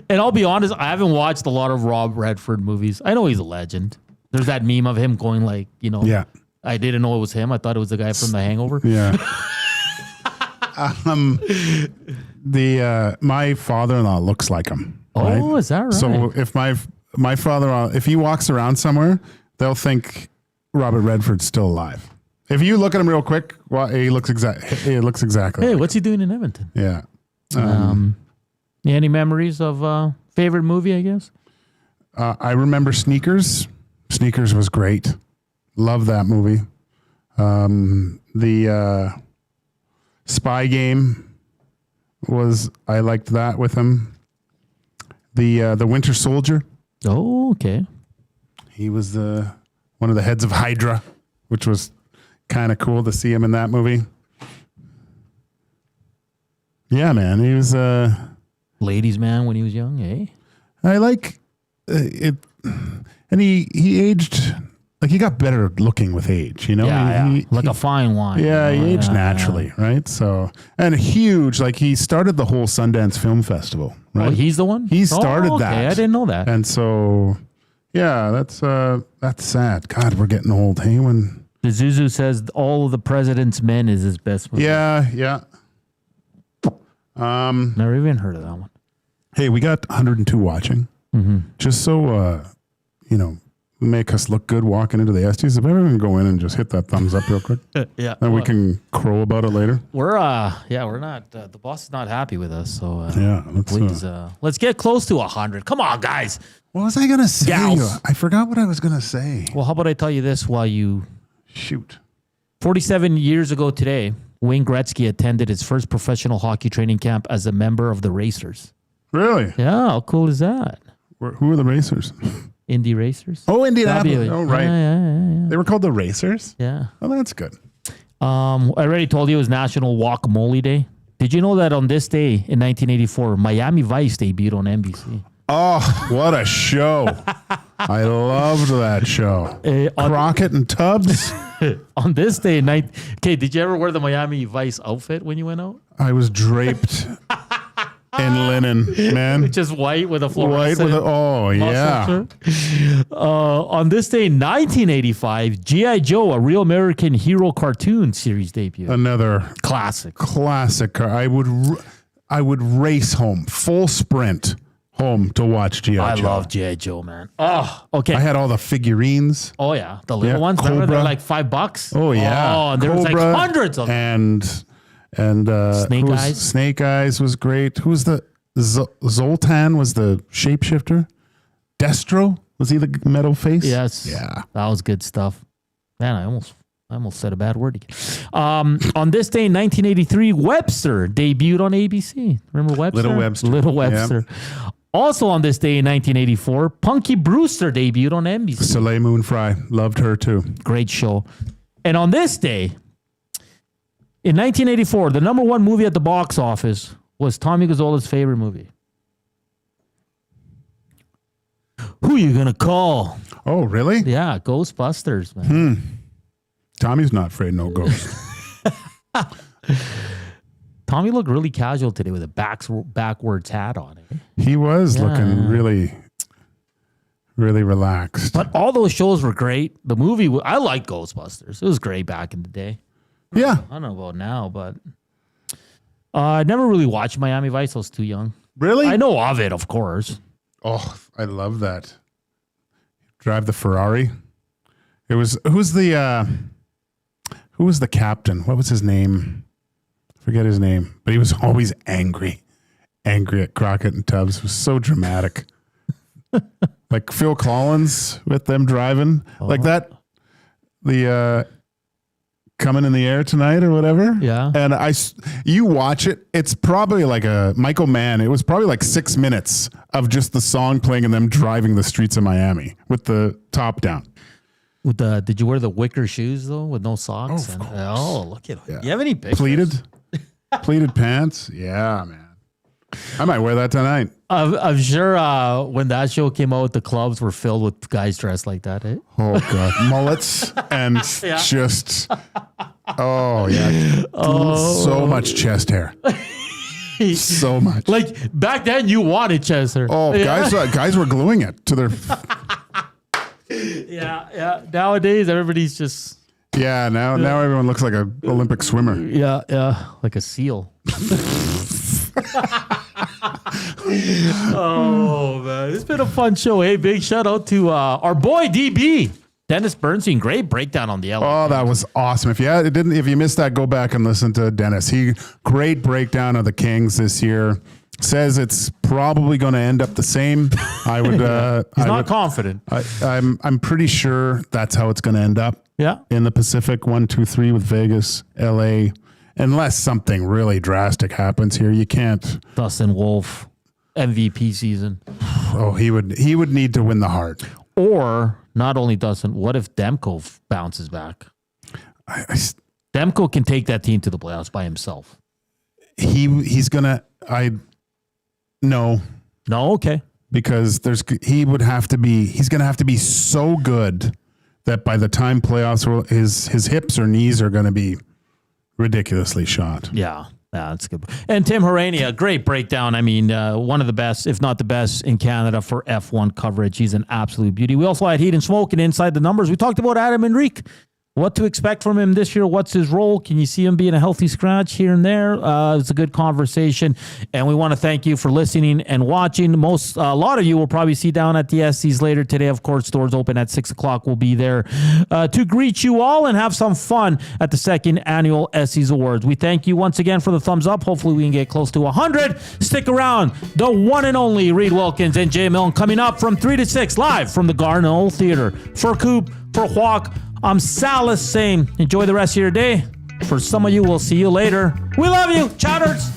And I'll be honest, I haven't watched a lot of Rob Redford movies. I know he's a legend. There's that meme of him going like, yeah. I didn't know it was him. I thought it was the guy from The Hangover. Yeah. My father-in-law looks like him. Oh, right? Is that right? So if my father-in-law, if he walks around somewhere, they'll think Robert Redford's still alive. If you look at him real quick, well, he looks exactly. Hey, like what's he doing in Edmonton? Yeah. Any memories of favorite movie? I guess. I remember Sneakers. Sneakers was great. Love that movie. The Spy Game I liked that with him. The Winter Soldier. Oh, okay. He was one of the heads of Hydra, which was kind of cool to see him in that movie. Yeah, man. He was ladies' man when he was young, eh? I like it. And he aged, like he got better looking with age, you know? He, like a fine wine. Yeah, you know? he aged naturally, right? So, and huge, like he started the whole Sundance Film Festival, right? Oh, he's the one? He started okay. that. I didn't know that. And so, yeah, that's sad. God, we're getting old. Hey, when the Zuzu says All of the President's Men is his best movie. Yeah. Never even heard of that one. Hey, we got 102 watching. Mm-hmm. Just so, make us look good walking into the Estes. If everyone go in and just hit that thumbs up real quick. Yeah. And we can crow about it later. We're not, the boss is not happy with us. So, please, let's get close to 100. Come on, guys. What was I going to say? Gals. I forgot what I was going to say. Well, how about I tell you this while you shoot? 47 years ago today, Wayne Gretzky attended his first professional hockey training camp as a member of the Racers. Really? Yeah. How cool is that? Who are the Racers? Indy Racers. Oh, Indianapolis. Oh, right. Yeah. They were called the Racers? Yeah. Oh, that's good. I already told you it was National Guacamole Day. Did you know that on this day in 1984, Miami Vice debuted on NBC? Oh, what a show. I loved that show. Crockett and Tubbs. On this day, did you ever wear the Miami Vice outfit when you went out? I was draped in linen, man. Just white with a fluorescent. Yeah. On this day, 1985, G.I. Joe, a real American hero cartoon series debuted. Another classic car. I would race home, full sprint home to watch G.I. Joe. I love G.I. Joe, man. Oh, okay. I had all the figurines. Oh, yeah. The little ones. Cobra. Remember, they're like $5. Oh, yeah. Oh, and there was like hundreds of them. And Snake Eyes. Snake Eyes was great. Who was the Zoltan was the shapeshifter? Destro? Was he the metal face? Yes. Yeah. That was good stuff. Man, I almost said a bad word again. On this day in 1983, Webster debuted on ABC. Remember Webster? Little Webster. Yeah. Also on this day in 1984, Punky Brewster debuted on NBC. Soleil Moon Frye. Loved her too. Great show. And on this day, in 1984, the number one movie at the box office was Tommy Gazzola's favorite movie. Who you gonna call? Oh, really? Yeah, Ghostbusters, man. Tommy's not afraid no ghost. Tommy looked really casual today with a backwards hat on. He was looking really, really relaxed. But all those shows were great. The movie, I like Ghostbusters. It was great back in the day. Yeah. I don't know about now, but I never really watched Miami Vice. I was too young. Really? I know of it, of course. Oh, I love that. Drive the Ferrari. It was who was the captain? What was his name? Forget his name, but he was always angry at Crockett and Tubbs. It was so dramatic. Like Phil Collins with them driving like that. The Coming in the Air Tonight or whatever. Yeah. And you watch it, it's probably like a Michael Mann. It was probably like 6 minutes of just the song playing and them driving the streets of Miami with the top down. Did you wear the wicker shoes though with no socks? Oh, of course. Look at it. You have any pictures? Pleated pants? Yeah, man. I might wear that tonight. I'm sure when that show came out, the clubs were filled with guys dressed like that. Eh? Oh, God. Mullets and just, oh, yeah. So much chest hair. So much. Like back then, you wanted chest hair. Oh, guys were gluing it to their. Yeah. Nowadays, everybody's just. Yeah, now everyone looks like an Olympic swimmer. Yeah. Like a seal. Oh, man. It's been a fun show. Hey, big shout out to our boy, DB. Dennis Bernstein. Great breakdown on the LA. Oh, that was awesome. If you missed that, go back and listen to Dennis. Great breakdown of the Kings this year. says it's probably going to end up the same. I would. He's not confident. I'm pretty sure that's how it's going to end up. Yeah. In the Pacific, 1, 2, 3 with Vegas, LA, unless something really drastic happens here. You can't. Dustin Wolf, MVP season. Oh, he would need to win the Hart. Or not only Dustin, what if Demko bounces back? Demko can take that team to the playoffs by himself. He's gonna. No. Okay. Because he's gonna have to be so good that by the time playoffs, his hips or knees are gonna be ridiculously shot. Yeah, that's good. And Tim Hauraney, a great breakdown. I mean, one of the best, if not the best, in Canada for F1 coverage. He's an absolute beauty. We also had Heat and Smoke and Inside the Numbers. We talked about Adam Henrique. What to expect from him this year? What's his role? Can you see him being a healthy scratch here and there? It's a good conversation, and we want to thank you for listening and watching. A lot of you will probably see down at the SCs later today. Of course, doors open at 6 o'clock. We'll be there to greet you all and have some fun at the second annual SCs Awards. We thank you once again for the thumbs up. Hopefully, we can get close to 100. Stick around. The one and only Reed Wilkins and Jay Milne coming up from 3 to 6 live from the Garneau Theater. For Coop, for Joaquin, I'm Salas saying enjoy the rest of your day. For some of you, we'll see you later. We love you, chatters.